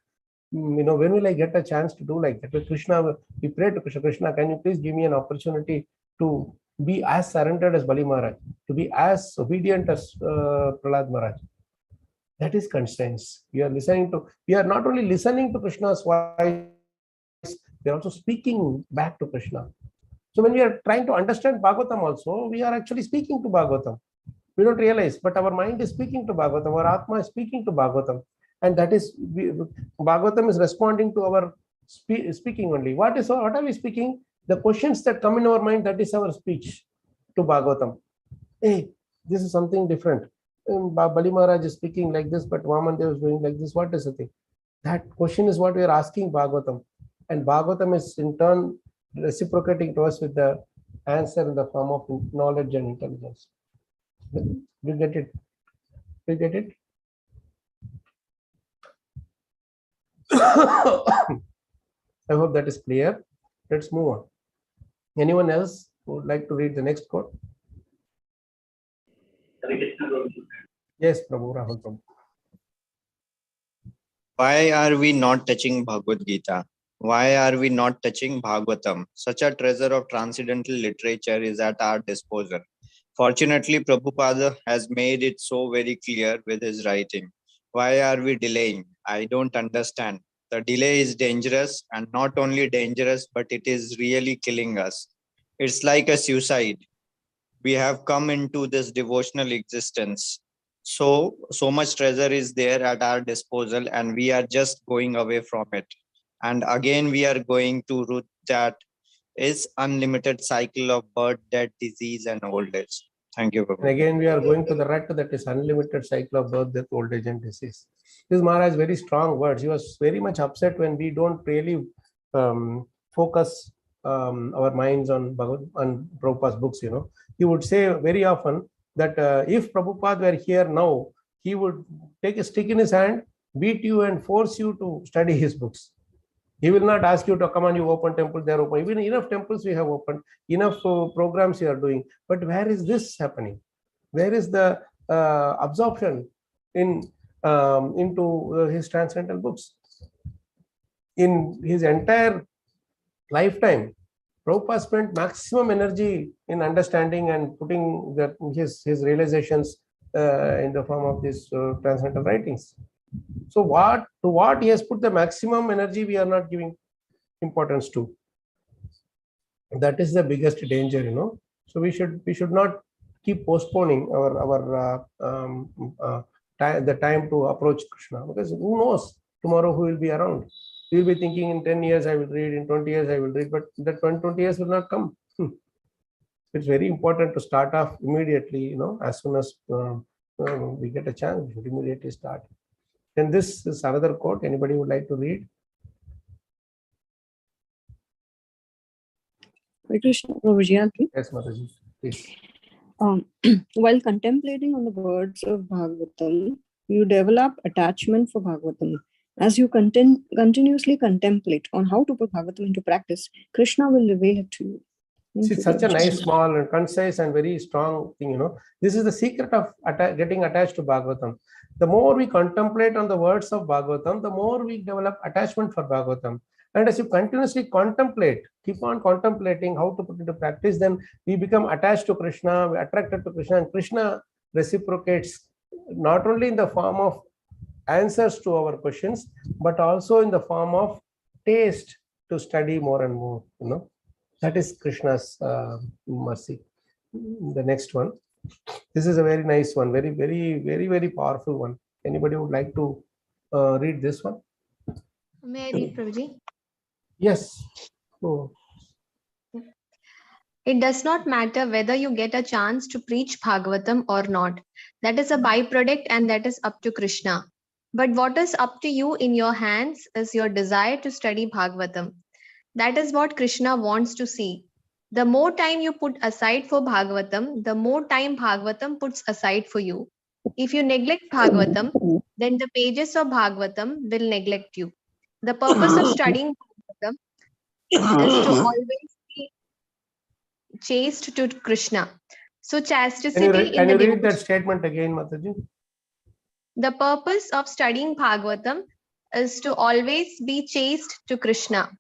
When will I get a chance to do like that? With Krishna, we pray to Krishna, Krishna, can you please give me an opportunity to be as surrendered as Bali Maharaj, to be as obedient as Prahlad Maharaj. That is conscience. We are not only listening to Krishna's voice, we are also speaking back to Krishna. So when we are trying to understand Bhagavatam also, we are actually speaking to Bhagavatam. We don't realize, but our mind is speaking to Bhagavatam, our Atma is speaking to Bhagavatam. And that is, Bhagavatam is responding to our speaking only. What are we speaking? The questions that come in our mind, that is our speech to Bhagavatam. Hey, this is something different. Bali Maharaj is speaking like this, but Vaman Dev is doing like this. What is the thing? That question is what we are asking Bhagavatam. And Bhagavatam is in turn reciprocating to us with the answer in the form of knowledge and intelligence. You get it? You get it? I hope that is clear. Let's move on. Anyone else who would like to read the next quote? Yes, Prabhu, Rahul Prabhu. Why are we not touching Bhagavad-gita? Why are we not touching Bhagavatam? Such a treasure of transcendental literature is at our disposal. Fortunately, Prabhupada has made it so very clear with his writing. Why are we delaying? I don't understand. The delay is dangerous, and not only dangerous, but it is really killing us. It's like a suicide. We have come into this devotional existence. So much treasure is there at our disposal, and we are just going away from it. And again, we are going to root that is unlimited cycle of birth, death, disease, and old age. Thank you, Prabhupada. And again, we are going to the rut that is unlimited cycle of birth, death, old age, and disease. This Maharaj very strong words. He was very much upset when we don't really focus our minds on Prabhupada's books. He would say very often that if Prabhupada were here now, he would take a stick in his hand, beat you, and force you to study his books. He will not ask you to come on, you open temple, they are open. Even enough temples we have opened, enough programs we are doing. But where is this happening? Where is the absorption into his transcendental books? In his entire lifetime, Prabhupada spent maximum energy in understanding and putting his realizations in the form of these transcendental writings. So what he has put the maximum energy, we are not giving importance to. That is the biggest danger, So we should not keep postponing the time to approach Krishna, because who knows tomorrow who will be around. We will be thinking in 10 years I will read, in 20 years I will read, but that 20 years will not come. It's very important to start off immediately, as soon as we get a chance, we should immediately start. Then this is another quote. Anybody would like to read? Krishna, Prabhuji, Yes, Mataji, please. While contemplating on the words of Bhagavatam, you develop attachment for Bhagavatam. As you continuously contemplate on how to put Bhagavatam into practice, Krishna will reveal it to you. It's such a nice, small, and concise and very strong thing, This is the secret of getting attached to Bhagavatam. The more we contemplate on the words of Bhagavatam, the more we develop attachment for Bhagavatam. And as you continuously contemplate, keep on contemplating how to put into practice, then we become attached to Krishna, we attracted to Krishna, and Krishna reciprocates not only in the form of answers to our questions, but also in the form of taste to study more and more, That is Krishna's mercy. The next one. This is a very nice one, very, very, very, very powerful one. Anybody would like to read this one? May I read, Prabhuji? Yes. Oh. It does not matter whether you get a chance to preach Bhagavatam or not. That is a byproduct and that is up to Krishna. But what is up to you in your hands is your desire to study Bhagavatam. That is what Krishna wants to see. The more time you put aside for Bhagavatam, the more time Bhagavatam puts aside for you. If you neglect Bhagavatam, then the pages of Bhagavatam will neglect you. The purpose of studying Bhagavatam is to always be chaste to Krishna. So chastity Can you read that statement again, Mataji? The purpose of studying Bhagavatam is to always be chaste to Krishna.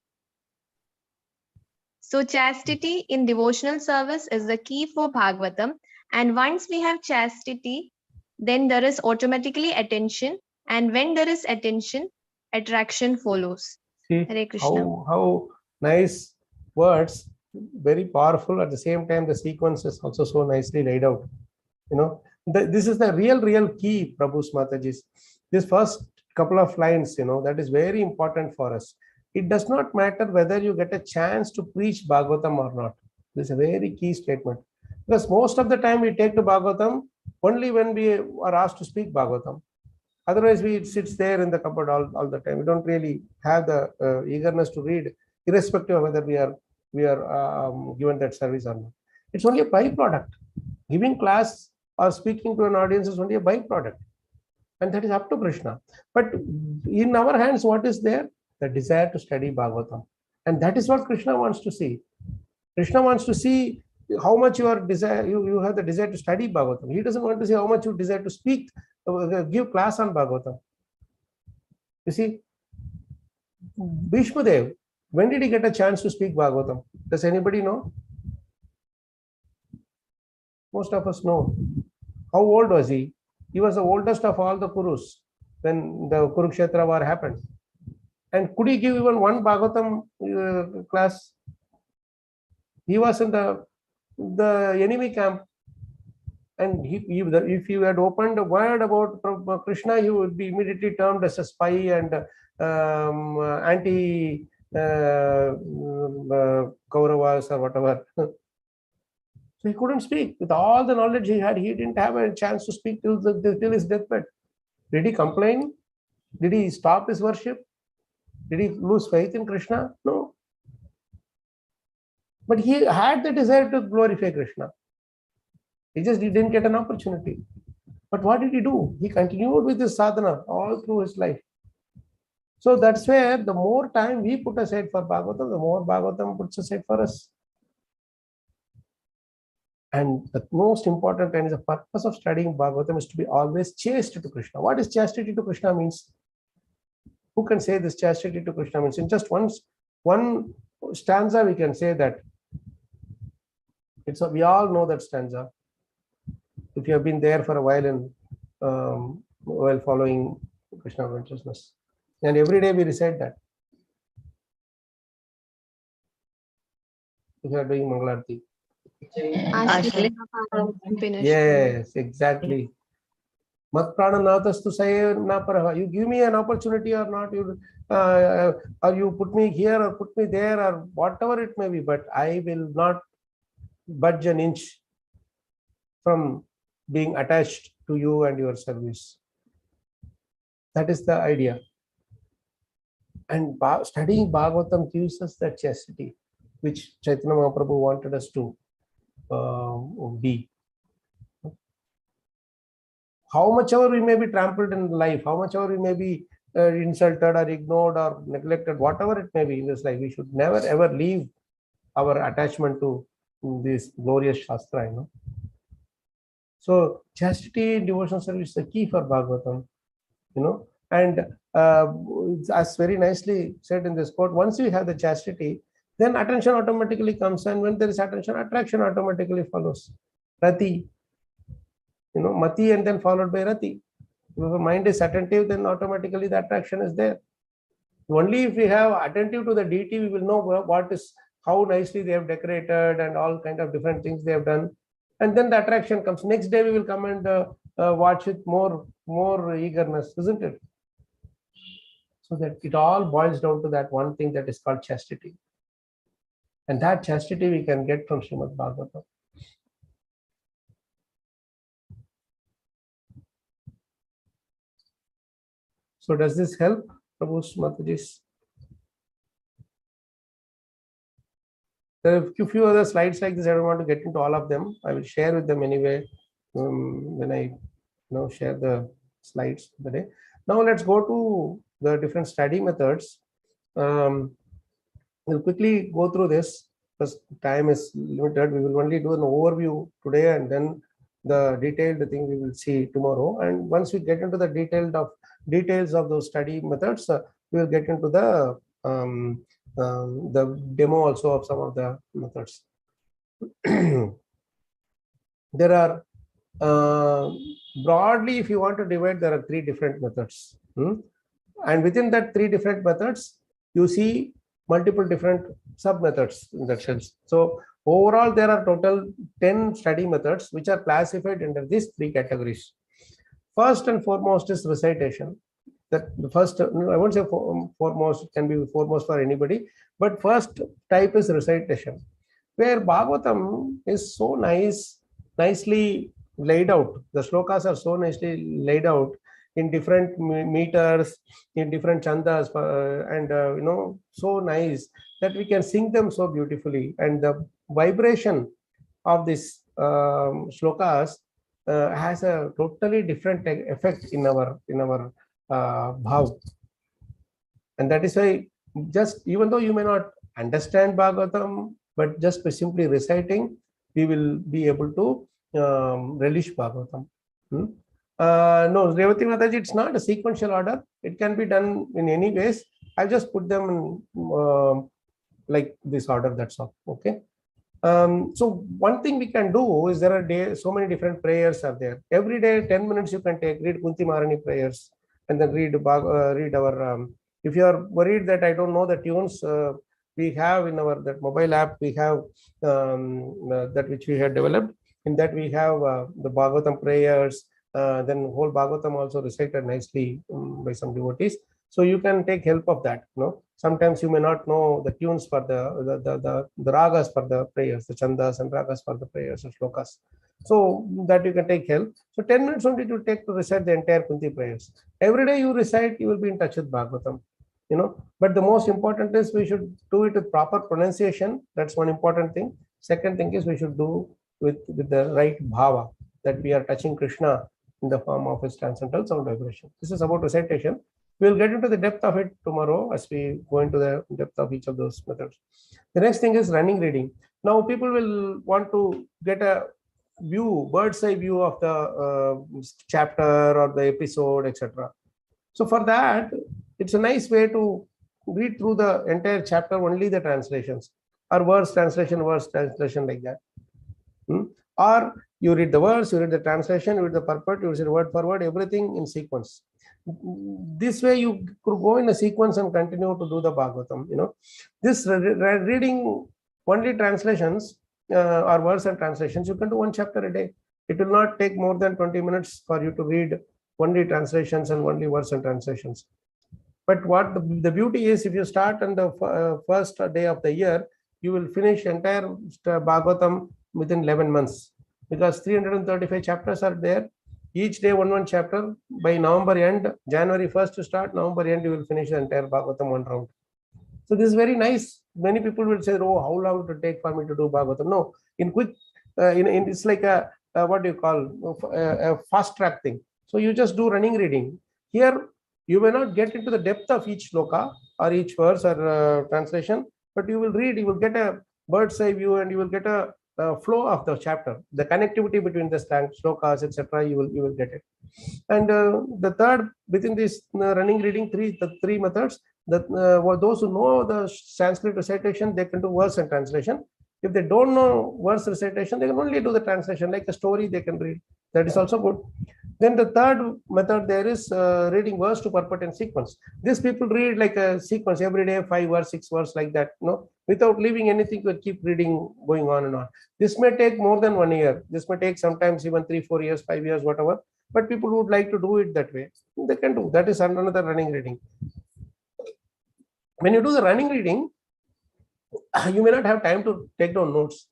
So chastity in devotional service is the key for Bhagavatam. And once we have chastity, then there is automatically attention. And when there is attention, attraction follows. See, Hare Krishna. how nice words, very powerful. At the same time, the sequence is also so nicely laid out. You know, this is the real key, Prabhu's Mataji's. This first couple of lines, you know, that is very important for us. It does not matter whether you get a chance to preach Bhagavatam or not. This is a very key statement. Because most of the time we take to Bhagavatam only when we are asked to speak Bhagavatam. Otherwise, it sits there in the cupboard all the time. We don't really have the eagerness to read, irrespective of whether we are given that service or not. It's only a byproduct. Giving class or speaking to an audience is only a byproduct. And that is up to Krishna. But in our hands, what is there? The desire to study Bhagavatam. And that is what Krishna wants to see. Krishna wants to see how much you have the desire to study Bhagavatam. He doesn't want to see how much you desire to speak, give class on Bhagavatam. You see, Bhishma Dev, when did he get a chance to speak Bhagavatam? Does anybody know? Most of us know. How old was he? He was the oldest of all the Kurus when the Kurukshetra war happened. And could he give even one Bhagavatam class? He was in the enemy camp. And if you had opened a word about Krishna, he would be immediately termed as a spy and anti Kauravas or whatever. So he couldn't speak. With all the knowledge he had, he didn't have a chance to speak till his deathbed. Did he complain? Did he stop his worship? Did he lose faith in Krishna? No. But he had the desire to glorify Krishna. He didn't get an opportunity. But what did he do? He continued with his sadhana all through his life. So that's where the more time we put aside for Bhagavatam, the more Bhagavatam puts aside for us. And the most important and the purpose of studying Bhagavatam is to be always chaste to Krishna. What is chastity to Krishna means? Who can say this chastity to Krishna means? In just one stanza, we can say that. We all know that stanza. If you have been there for a while while following Krishna consciousness. And every day we recite that. If you are doing Mangalarti. Yes, exactly. Mat prana natastu saye na paraha. You give me an opportunity or not, or you put me here or put me there or whatever it may be, but I will not budge an inch from being attached to you and your service. That is the idea. And studying Bhagavatam gives us that chastity, which Chaitanya Mahaprabhu wanted us to be. How much ever we may be trampled in life, how much ever we may be insulted or ignored or neglected, whatever it may be in this life, we should never ever leave our attachment to this glorious Shastra, you know. So chastity in devotional service is the key for Bhagavatam, you know. And as very nicely said in this quote, once you have the chastity, then attention automatically comes, and when there is attention, attraction automatically follows. Rati, you know, Mati and then followed by Rati. If the mind is attentive, then automatically the attraction is there. Only if we have attentive to the deity, we will know how nicely they have decorated and all kind of different things they have done. And then the attraction comes. Next day we will come and watch with more eagerness, isn't it? So that it all boils down to that one thing that is called chastity. And that chastity we can get from Srimad Bhagavatam. So does this help, Prabhu's Mataji's? There are a few other slides like this. I don't want to get into all of them. I will share with them anyway when I share the slides of the day. Now let's go to the different study methods. We'll quickly go through this because time is limited. We will only do an overview today, and then the detailed thing we will see tomorrow. And once we get into the details of those study methods, we will get into the demo also of some of the methods. There are broadly, if you want to divide, there are 3 different methods, and within that 3 different methods, you see multiple different sub methods in that sense. So overall, there are total 10 study methods which are classified under these 3 categories. First and foremost is recitation. That the first, I won't say foremost, can be foremost for anybody, but first type is recitation, where Bhagavatam is so nicely laid out. The shlokas are so nicely laid out in different meters, in different chandas, and so nice that we can sing them so beautifully. And the vibration of this shlokas has a totally different effect in our bhav. And that is why, just even though you may not understand Bhagavatam, but just by simply reciting, we will be able to relish Bhagavatam. No, Revati Mataji, it's not a sequential order. It can be done in any ways. I've just put them in like this order, that's all. Okay. So one thing we can do is there are so many different prayers are there. Every day, 10 minutes you can read Kunti Maharani prayers, and then read our. If you are worried that I don't know the tunes, we have in our that mobile app, we have that which we have developed. In that we have the Bhagavatam prayers, then whole Bhagavatam also recited nicely by some devotees. So you can take help of that. Sometimes you may not know the tunes for the ragas for the prayers, the chandas and ragas for the prayers and shlokas. So that you can take help. So 10 minutes only to take to recite the entire Kunti prayers. Every day you recite, you will be in touch with Bhagavatam. But the most important is we should do it with proper pronunciation. That's one important thing. Second thing is we should do with the right bhava, that we are touching Krishna in the form of his transcendental sound vibration. This is about recitation. We will get into the depth of it tomorrow as we go into the depth of each of those methods. The next thing is running reading. Now people will want to get a view, bird's eye view of the chapter or the episode, etc. So for that, it's a nice way to read through the entire chapter, only the translations, or verse translation like that. Or you read the verse, you read the translation, you read the purport, you read word for word, everything in sequence. This way you could go in a sequence and continue to do the Bhagavatam. This reading only translations or verse and translations, you can do 1 chapter a day. It will not take more than 20 minutes for you to read only translations and only verse and translations. But what the beauty is, if you start on the first day of the year, you will finish entire Bhagavatam within 11 months, because 335 chapters are there. Each day one chapter. By November end, January 1st to start, November end you will finish the entire Bhagavatam one round. So this is very nice. Many people will say, oh, how long it will take for me to do Bhagavatam? No, in quick, it's like what do you call, a fast track thing. So you just do running reading. Here, you may not get into the depth of each shloka or each verse or translation, but you will read, you will get a bird's eye view, and you will get a flow of the chapter, the connectivity between the shlokas, etc. You will get it. And the third, within this running reading, the three methods, that those who know the Sanskrit recitation, they can do verse and translation. If they don't know verse recitation, they can only do the translation, like a story they can read. That is also good. Then the third method there is reading verse to purport in sequence. These people read like a sequence every day, 5 verse, 6 verse, like that, without leaving anything, to keep reading going on and on. This may take more than 1 year. This may take sometimes even 3, 4 years, 5 years, whatever. But people would like to do it that way. They can do. That is another running reading. when you do the running reading, you may not have time to take down notes.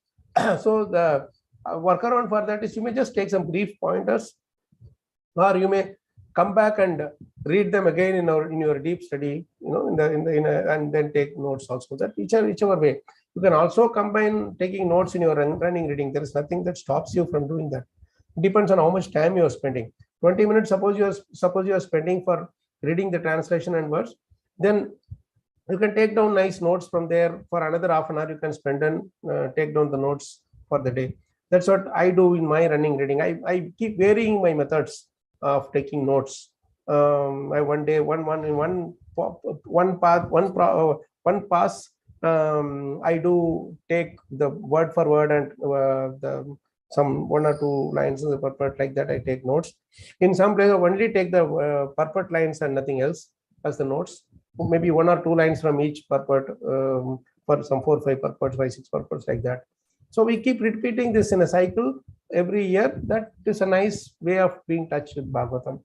So the workaround for that is you may just take some brief pointers, or you may come back and read them again in your deep study, and then take notes also. That whichever way. You can also combine taking notes in your running reading. There is nothing that stops you from doing that. It depends on how much time you are spending. 20 minutes, suppose you are spending for reading the translation and words, then you can take down nice notes from there. For another half an hour, you can spend and take down the notes for the day. That's what I do in my running reading. I keep varying my methods of taking notes. One pass. I do take the word for word and some 1 or 2 lines in the purport, like that. I take notes. In some places, I only take the purport lines and nothing else as the notes. Maybe 1 or 2 lines from each purport, for some 4 or 5 purports, 5 6 purports, like that. So we keep repeating this in a cycle every year. That is a nice way of being touched with Bhagavatam.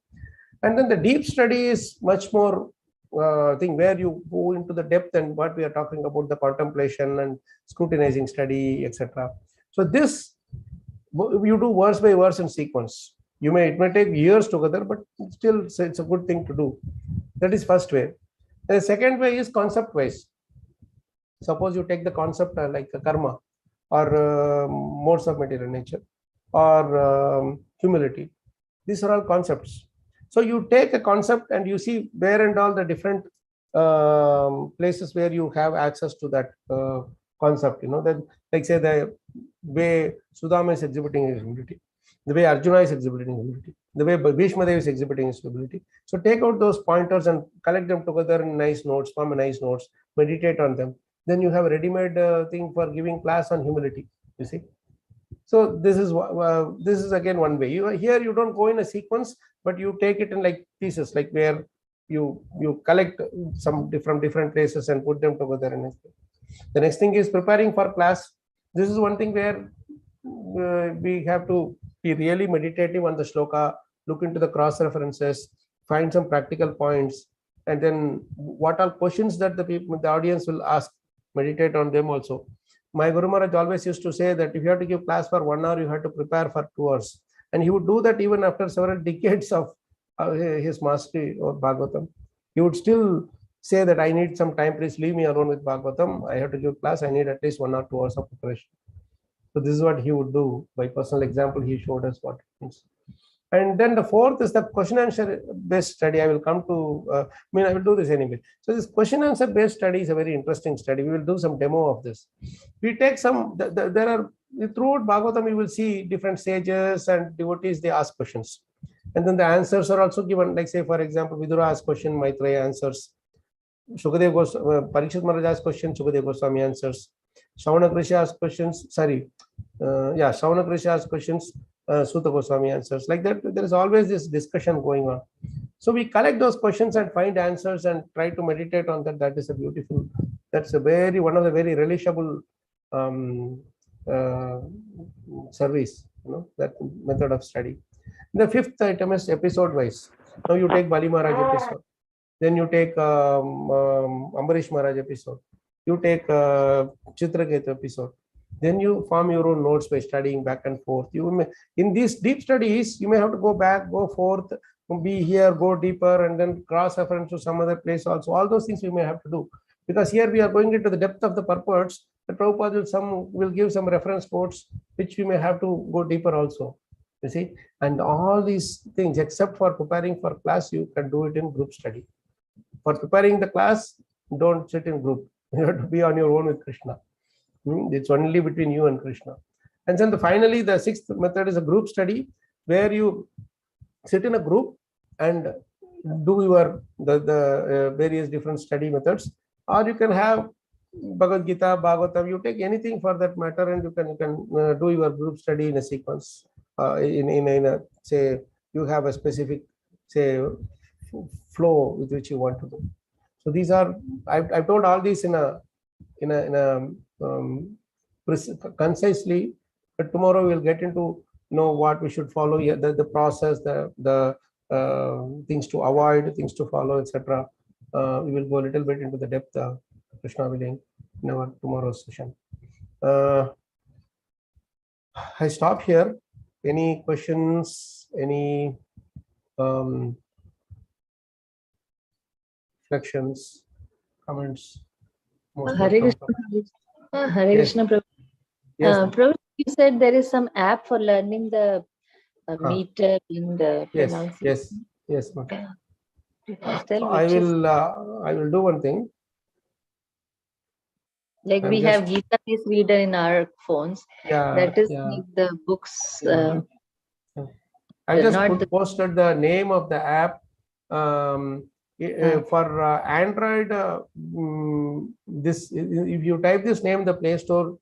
And then the deep study is much more thing where you go into the depth and what we are talking about, the contemplation and scrutinizing study, etc. So this you do verse by verse in sequence. It may take years together, but still it's a good thing to do. That is first way. The second way is concept wise. Suppose you take the concept like karma, or modes of material nature, or humility. These are all concepts. So you take a concept and you see where and all the different places where you have access to that concept. Then, like say, the way Sudama is exhibiting his humility, the way Arjuna is exhibiting humility, the way Bhishma Dev is exhibiting his humility. So take out those pointers and collect them together in nice notes, form a nice notes, meditate on them. Then you have a ready-made thing for giving class on humility. You see. So this is again one way. Here you don't go in a sequence, but you take it in like pieces, like where you collect some from different places and put them together. The next thing is preparing for class. This is one thing where we have to be really meditative on the shloka, look into the cross references, find some practical points, and then what are questions that the audience will ask, meditate on them also. My Guru Maharaj always used to say that if you have to give class for 1 hour, you have to prepare for 2 hours. And he would do that even after several decades of his mastery of Bhagavatam. He would still say that I need some time, please leave me alone with Bhagavatam. I have to give class, I need at least 1 or 2 hours of preparation. So this is what he would do. By personal example, he showed us what it means. And then the fourth is the question answer based study. I will come to, I will do this anyway. So this question answer based study is a very interesting study. We will do some demo of this. We take some, there are, throughout Bhagavatam, you will see different sages and devotees, they ask questions. And then the answers are also given, like say, for example, Vidura asks question, Maitreya answers. Shukadev Goswami, Parikshit Maharaj asks question, Shukadev Goswami answers. Shravana Krisha asks questions, Shravana Krisha asks questions, Suta Goswami answers. Like that, there is always this discussion going on. So we collect those questions and find answers and try to meditate on that. That is a beautiful, that's a one of the very relishable service, that method of study. The fifth item is episode wise. Now you take Bali Maharaj episode, then you take Ambarish Maharaj episode, you take Chitraketu episode. Then you form your own notes by studying back and forth. In these deep studies, you may have to go back, go forth, be here, go deeper, and then cross-reference to some other place also. All those things we may have to do. Because here we are going into the depth of the purports. The Prabhupada will give some reference quotes, which we may have to go deeper also. You see? And all these things, except for preparing for class, you can do it in group study. For preparing the class, don't sit in group. You have to be on your own with Krishna. It's only between you and Krishna. And then finally, the sixth method is a group study, where you sit in a group and do your the various different study methods. Or you can have Bhagavad-gita, Bhagavatam, you take anything for that matter, and you can do your group study in a sequence. In a, say, you have a specific, say, flow with which you want to do. So these are, I've told all these in a concisely, but tomorrow we'll get into what we should follow, the process, the things to avoid, things to follow, etc. we will go a little bit into the depth, Krishna willing, in our tomorrow's session. I stop here. Any questions? Any reflections, comments? Hare Krishna. Hare Yes. Krishna, Prabhu. Yes. Prabhu, you said there is some app for learning the meter and Yes. pronunciation. Yes. Mata. Tell So which I will do one thing. like I'm we have Gita reader in our phones. That is like the books. I just not posted the name of the app for Android. This if you type this name in the Play Store,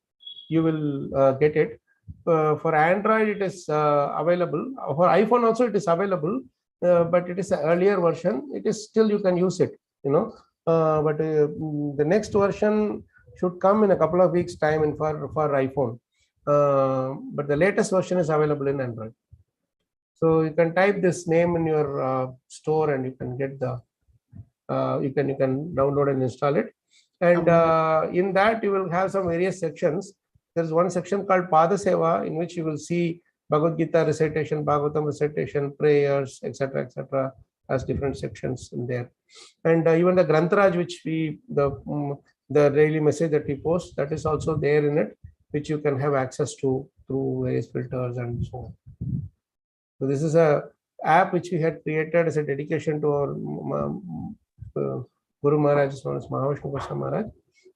you will get it. For Android, it is available. For iPhone also, it is available, but it is an earlier version. It is still you can use it, but the next version should come in a couple of weeks' time and for iPhone. But the latest version is available in Android. So you can type this name in your store and you can get the you can download and install it. And in that you will have some various sections. There is one section called Pada Seva, in which you will see Bhagavad-gita recitation, Bhagavatam recitation, prayers, etc., as different sections in there. And even the Grantaraj, which the daily message that we post, that is also there in it, which you can have access to through various filters and so on. So this is a app which we had created as a dedication to our Guru Maharaj, as known as Mahavishnu Maharaj,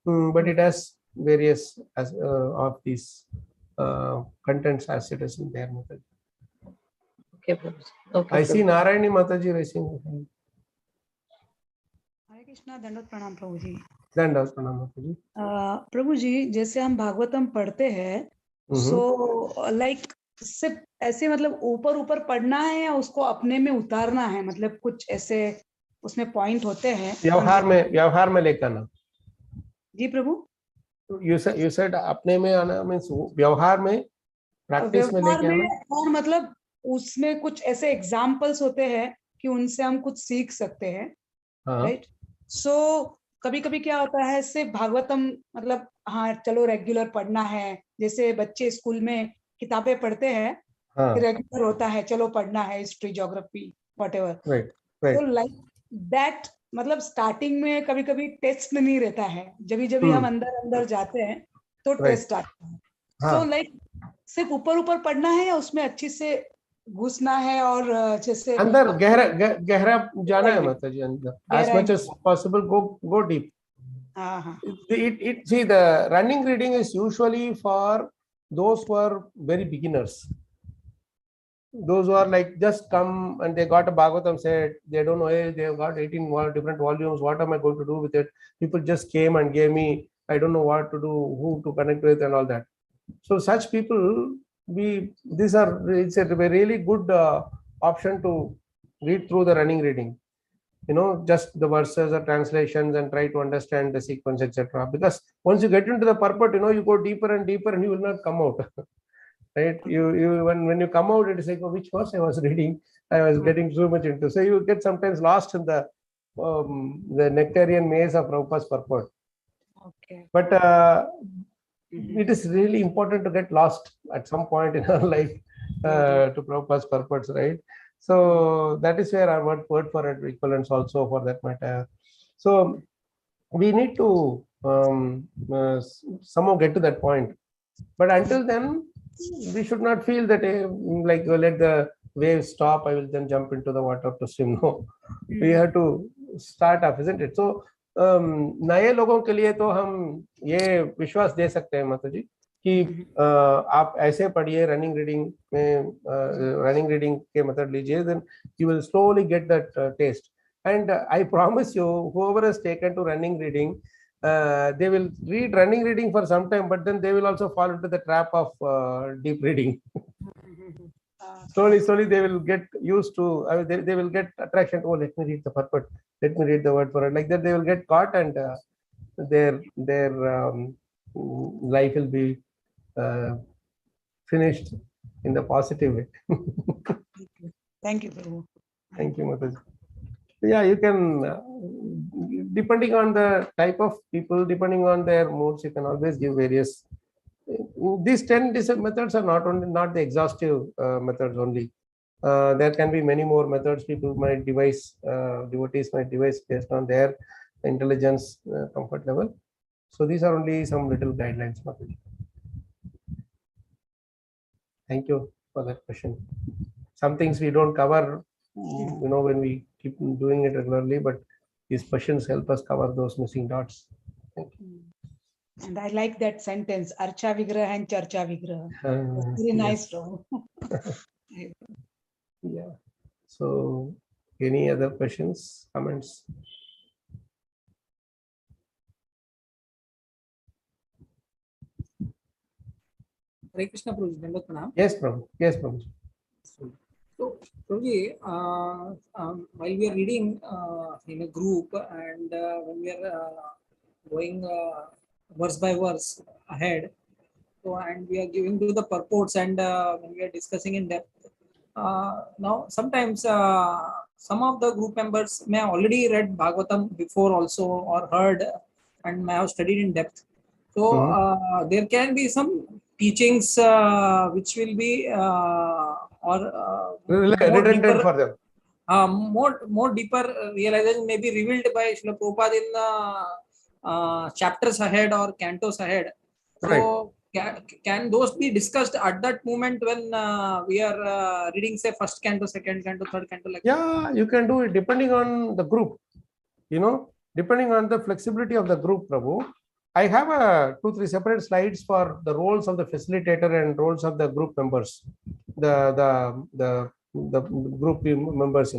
but it has various of these contents as it is in there. Okay, I see Narayani Mataji raising. हरे कृष्णा, दंडवत प्रणाम प्रभु जी। दंडवत प्रणाम माताजी। प्रभु जी, जैसे हम भागवतम पढ़ते हैं, so like सिर्फ ऐसे मतलब ऊपर पढ़ना है या उसको अपने में उतारना है, मतलब कुछ ऐसे उसमें पॉइंट होते हैं व्यवहार में लेकर आना। जी प्रभु, you said अपने में आना means व्यवहार में, प्रैक्टिस में लेके आना, और मतलब उसमें कुछ ऐसे एग्जाम्पल्स होते हैं कि उनसे हम कुछ सीख सकते हैं, राइट? सो कभी कभी क्या होता है, सिर्फ भागवतम मतलब हाँ चलो रेगुलर पढ़ना है, जैसे बच्चे स्कूल में किताबें पढ़ते हैं, रेगुलर होता है चलो पढ़ना है, हिस्ट्री, ज्योग्राफी, व्हाटएवर, तो लाइक दैट, मतलब स्टार्टिंग में कभी कभी टेस्ट नहीं रहता है, जब हम अंदर जाते हैं तो टेस्ट आता है। सो लाइक सिर्फ ऊपर पढ़ना है या उसमें अच्छी से घुसना है और जैसे अंदर गहरा जाना है माताजी, अंदर as much as possible go deep. See, the running reading is usually for those who are very beginners, those who are like just come and they got a Bhagavatam set, they don't know, hey, they have got 18 different volumes, what am I going to do with it? People just came and gave me, I don't know what to do, who to connect with and all that. So such people, it's a really good option to read through the running reading, just the verses or translations and try to understand the sequence, etc. Because once you get into the purport, you go deeper and deeper and you will not come out. Right? When you come out, it is like, oh, which verse I was reading, I was getting so much into. So you get sometimes lost in the nectarian maze of Prabhupada's purport. Okay. But it is really important to get lost at some point in our life to Prabhupada's purports, right? So that is where our word for it equivalents also, for that matter. So we need to somehow get to that point. But until then, we should not feel that like let the waves stop, I will then jump into the water to swim. No, we have to start up, isn't it? So नए लोगों के लिए तो हम ये विश्वास दे सकते हैं माता जी कि आप ऐसे पढ़िए, रनिंग रीडिंग के मतलब लीजिए, then you will slowly get that taste. And I promise you, whoever has taken to running reading, they will read running reading for some time, but then they will also fall into the trap of deep reading. Slowly they will get used to, they will get attraction to, oh, let me read the purport, let me read the word for it. Like that, they will get caught and their life will be finished in the positive way. Thank you, Prabhu. Thank you, Mataji. Yeah, you can depending on the type of people, depending on their moods, you can always give various. These 10 methods are not the exhaustive methods only. There can be many more methods people might devise, devotees might devise based on their intelligence, comfort level. So these are only some little guidelines. Thank you for that question. Some things we don't cover, when we keep doing it regularly, but these questions help us cover those missing dots. Thank you. And I like that sentence, Archa Vigraha and Charcha Vigraha. Very nice, Prabhu. Yeah. So, any other questions, comments? Hare Krishna, Prabhuji. Yes, Prabhu. Yes, Prabhu. So, Prabhuji, while we are reading in a group and when we are going verse by verse ahead, so and we are giving to the purports and when we are discussing in depth. Now, sometimes some of the group members may have already read Bhagavatam before also or heard and may have studied in depth. So there can be some teachings which will be redundant for them. More deeper realization may be revealed by Srila Prabhupada in chapters ahead or cantos ahead. So can those be discussed at that moment when we are reading, say, first canto, second canto, third canto? Like you can do it depending on the group. Depending on the flexibility of the group, Prabhu. I have 2-3 separate slides for the roles of the facilitator and roles of the group members, the group members.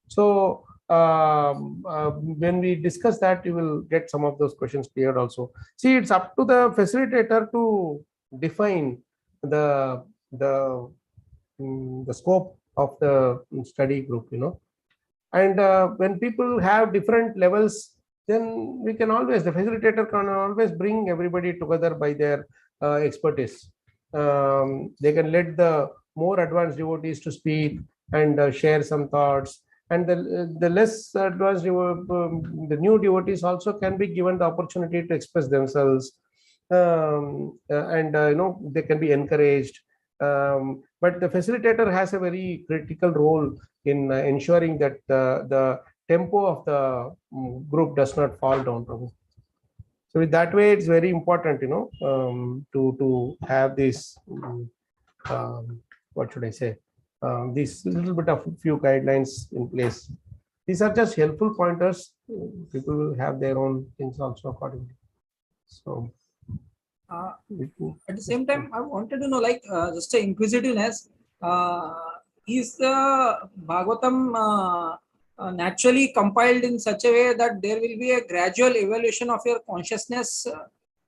So when we discuss that, you will get some of those questions cleared also. See, it's up to the facilitator to define the scope of the study group. And when people have different levels, then we can always, the facilitator can always bring everybody together by their expertise. They can let the more advanced devotees to speak and share some thoughts, and the less advanced the new devotees also can be given the opportunity to express themselves, and they can be encouraged. But the facilitator has a very critical role in ensuring that the tempo of the group does not fall down. So with that way, it's very important, to have this, what should I say, this little bit of few guidelines in place. These are just helpful pointers. People will have their own things also accordingly. So at the same time, I wanted to know, like, just an inquisitiveness, is the Bhagavatam naturally compiled in such a way that there will be a gradual evolution of your consciousness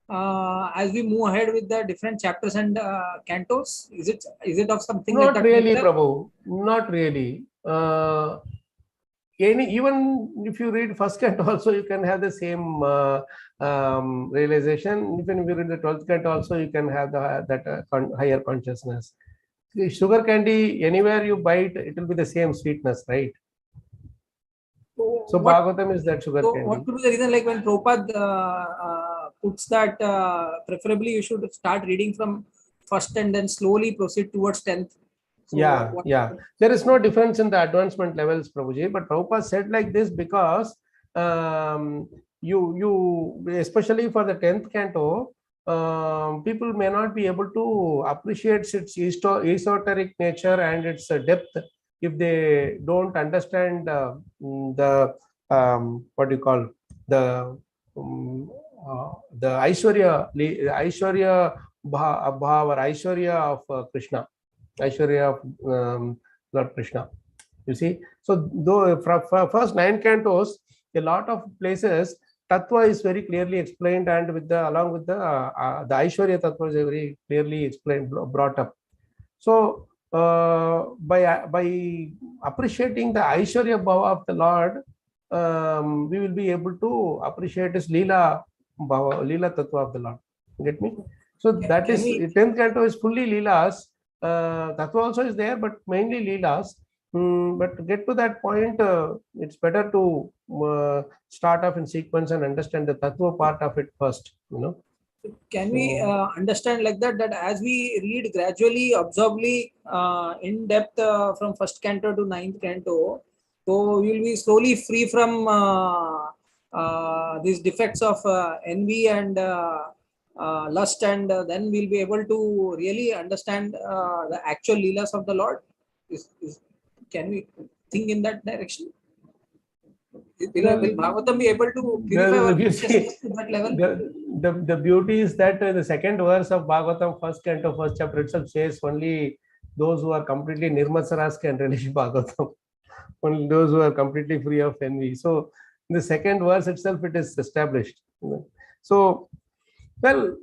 as we move ahead with the different chapters and cantos? Is it of something not like that? Really, Prabhu. Not really. Even if you read first canto also, you can have the same realization. Even if you read the 12th canto also, you can have that higher consciousness. Sugar candy, anywhere you bite, it will be the same sweetness, right? So Bhagavatam is that sugar candy. What could be the reason, like when Prabhupada puts that preferably you should start reading from first and then slowly proceed towards 10th? So There is no difference in the advancement levels, Prabhuji, but Prabhupada said like this because you especially for the 10th canto, people may not be able to appreciate its esoteric nature and its depth if they don't understand the what do you call the Aishwarya Bhav or Aishwarya of Krishna, Aishwarya of Lord Krishna. You see, so though for first 9 cantos, a lot of places Tattva is very clearly explained, and along with the Aishwarya Tattva is very clearly explained, brought up. So by appreciating the Aishwarya Bhava of the Lord, we will be able to appreciate his Leela Bhava, Leela Tattva of the Lord. Get me? So that is 10th canto is fully Leelas. Tattva also is there, but mainly Leelas. But to get to that point, it's better to start off in sequence and understand the tattva part of it first. Can we understand like that, that as we read gradually, observably, in depth from first canto to ninth canto, so we will be slowly free from these defects of envy and lust, and then we'll be able to really understand the actual leelas of the Lord? Can we think in that direction? Will Bhagavatam be able to purify our consciousness to that level? The beauty is that the second verse of Bhagavatam, first canto, first chapter itself says only those who are completely nirmatsaras can relish Bhagavatam. Only those who are completely free of envy. So in the second verse itself, it is established. So, well,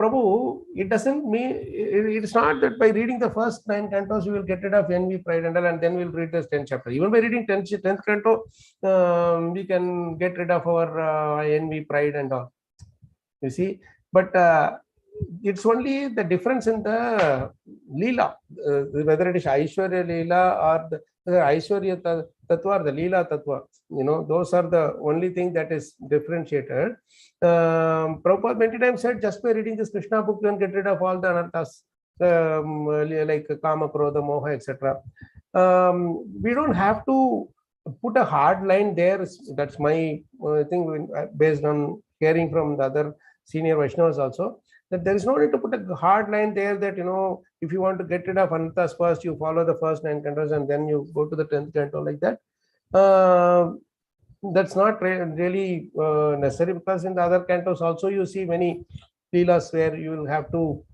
Prabhu, it doesn't mean, it's not that by reading the first 9 cantos you will get rid of envy, pride, and all, and then we'll read the 10th chapter. Even by reading 10th canto, we can get rid of our envy, pride, and all. You see, but it's only the difference in the Leela, whether it is Aishwarya Leela or the Aishwarya Tattva or the Leela Tattva. Those are the only thing that is differentiated. Prabhupada many times said, just by reading this Krishna book, you can get rid of all the anarthas, like Kama, Krodha, Moha, etc. We don't have to put a hard line there. That's my thing, based on hearing from the other senior Vaishnavas also, that there is no need to put a hard line there that, if you want to get rid of anarthas first, you follow the first 9 cantos and then you go to the 10th canto like that. That's not really necessary, because in the other cantos also you see many leelas where you will have to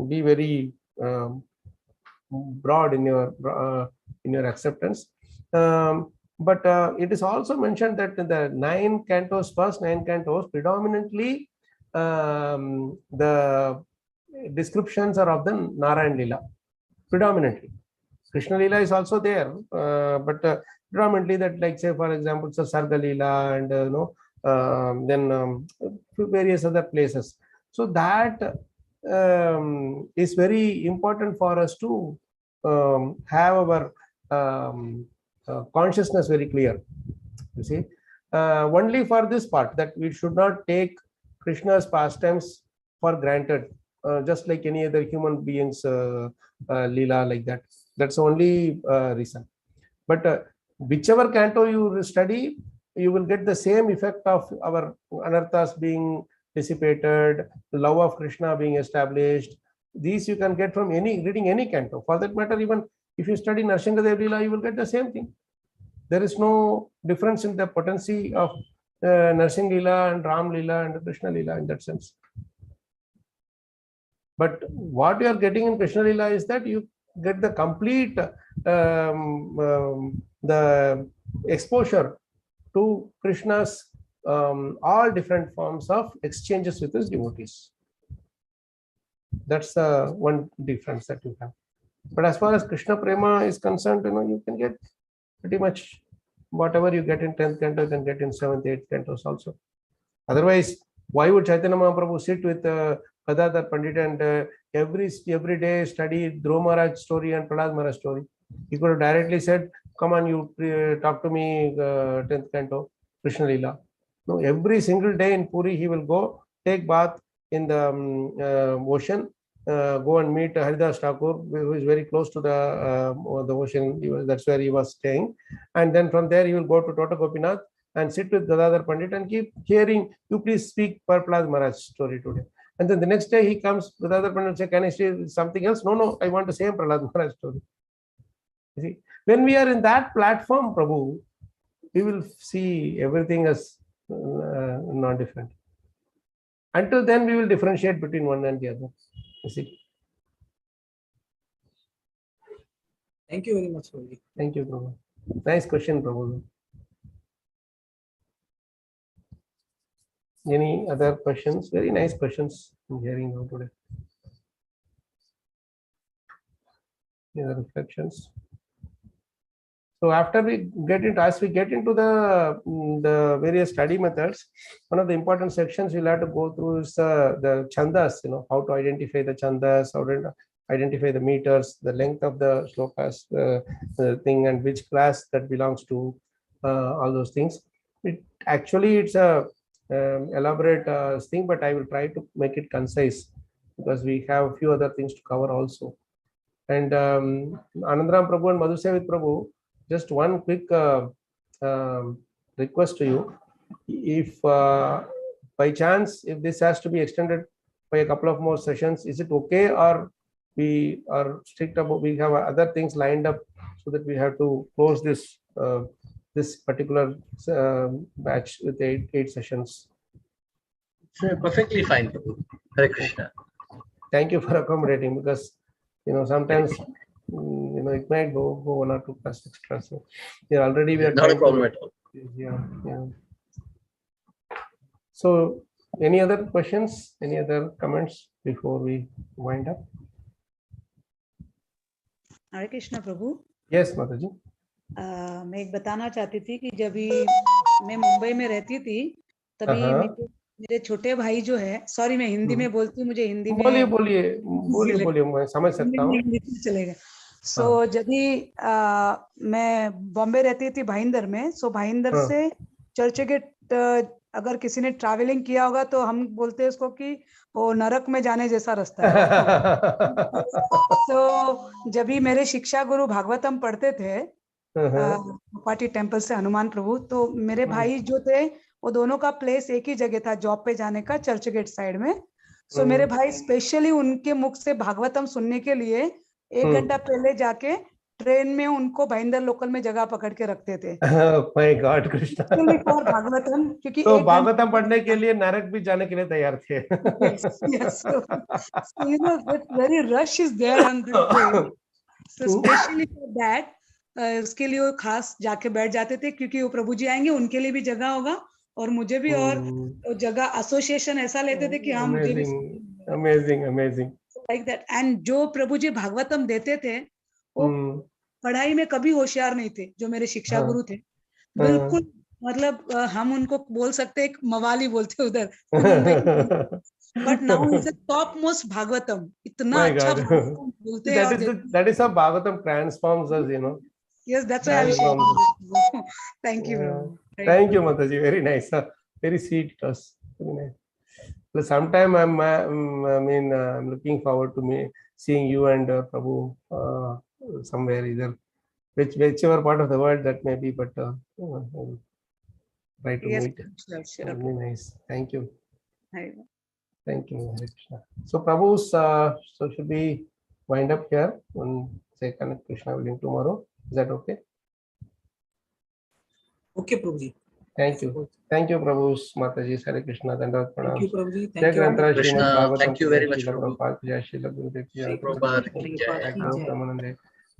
be very broad in your acceptance. But it is also mentioned that in the 9 cantos, first 9 cantos, predominantly the descriptions are of the Narayan Leela, predominantly. Krishna Leela is also there, but predominantly that, like say for example, Sarga Leela and then various other places. So that is very important for us to have our consciousness very clear. You see, only for this part, that we should not take Krishna's pastimes for granted, just like any other human beings Leela like that. That's the only reason. But whichever canto you study, you will get the same effect of our anarthas being dissipated, the love of Krishna being established. These you can get from reading any canto. For that matter, even if you study Narsinghadev Leela, you will get the same thing. There is no difference in the potency of Narsingh Leela and Ram Leela and Krishna Leela in that sense. But what you are getting in Krishna Leela is that you get the complete the exposure to Krishna's all different forms of exchanges with his devotees. That's one difference that you have. But as far as Krishna Prema is concerned, you can get pretty much whatever you get in 10th canto, you can get in 7th, 8th cantos also. Otherwise, why would Chaitanya Mahaprabhu sit with Gadadhar Pandit and every day study Dhruva Maharaj story and Prahlad Maharaj story? He could have directly said, come on, you talk to me 10th canto, Krishna Leela. No, every single day in Puri, he will go take bath in the ocean, go and meet Haridas Thakur, who is very close to the ocean. That's where he was staying. And then from there, he will go to Tota Gopinath and sit with Gadadhar Pandit and keep hearing, you please speak Prahlad Maharaj story today. And then the next day he comes, Gadadhar Pandit say, can I say something else? No, I want to say Prahlad Maharaj story. You see, when we are in that platform, Prabhu, we will see everything as non-different. Until then, we will differentiate between one and the other. You see. Thank you very much, Prabhuji. Thank you, Prabhu. Nice question, Prabhu. Any other questions? Very nice questions I'm hearing now today. Any other reflections? So after we get into, as we get into the various study methods, one of the important sections we'll have to go through is the chandas, how to identify the chandas, identify the meters, the length of the shlokas, the thing, and which class that belongs to, all those things. It's a elaborate thing, but I will try to make it concise because we have a few other things to cover also. And Anandaram Prabhu and Madhusevit Prabhu, just one quick request to you. If by chance, if this has to be extended by a couple of more sessions, is it okay, or we are strict about, we have other things lined up so that we have to close this this particular batch with eight sessions? Perfectly fine, Prabhu. Hare Krishna. Thank you for accommodating, because sometimes it might go 1 or 2 class extra. So already we are not a problem at all. Yeah. So any other questions, any other comments before we wind up? Hare Krishna Prabhu. Yes, Mataji. मैं एक बताना चाहती थी कि जब मैं मुंबई में रहती थी तभी मेरे छोटे भाई जो है, सॉरी मैं हिंदी में बोलती हूँ, मुझे हिंदी में बोलिए मैं समझ सकता हूँ. चलेगा. सो जब मैं बॉम्बे रहती थी भाईंदर में, सो भाईंदर से चर्चगेट अगर किसी ने ट्रैवलिंग किया होगा तो हम बोलते हैं उसको कि वो नरक में जाने जैसा रास्ता है. तो जब भी मेरे शिक्षा गुरु भागवतम पढ़ते थे पार्टी टेम्पल से हनुमान प्रभु, तो मेरे भाई जो थे वो दोनों का प्लेस एक ही जगह था जॉब पे जाने का, चर्चगेट साइड में. सो मेरे भाई स्पेशली उनके मुख से भागवतम सुनने के लिए 1 घंटा पहले जाके ट्रेन में उनको भाईंदर लोकल में जगह पकड़ के रखते थे. My God Krishna. भागवतम, क्योंकि तो भागवतम पढ़ने के लिए नरक भी जाने के लिए तैयार थे. Yes. So, very rush is there on the train. So especially for that, उसके लिए वो खास जाके बैठ जाते थे, क्योंकि वो प्रभु जी आएंगे, उनके लिए भी जगह होगा और मुझे भी, और जगह एसोसिएशन ऐसा लेते थे कि हाँ मुझे भी. Amazing. Like that. And जो प्रभु जी भागवतम देते थे वो पढ़ाई में कभी होशियार नहीं थे, जो मेरे शिक्षा गुरु थे. बिल्कुल मतलब हम उनको बोल सकते एक मवाली बोलते उधर. But now is the top most Bhagavatam. इतना अच्छा बोलते हैं. That is how Bhagavatam transforms us, Yes, that's why I was. Thank you. Thank you, Mataji. Very nice. Very sweet. It was very nice. Well, sometime I'm looking forward to seeing you and Prabhu somewhere, either whichever part of the world that may be, but try to meet. Sure. Very nice. Thank you. Thank you, Hare Krishna. So Prabhu's, so should we wind up here and say Connect Krishna willing tomorrow? Is that okay? Okay, Prabhuji. Thank you. Thank you, Prabhu's Mataji. Hare Krishna. Thank you, Prabhuji. Thank you. Krishna. Thank you very much, Prabhu. Jai Srila Prabhupada. Prabhupada. Jai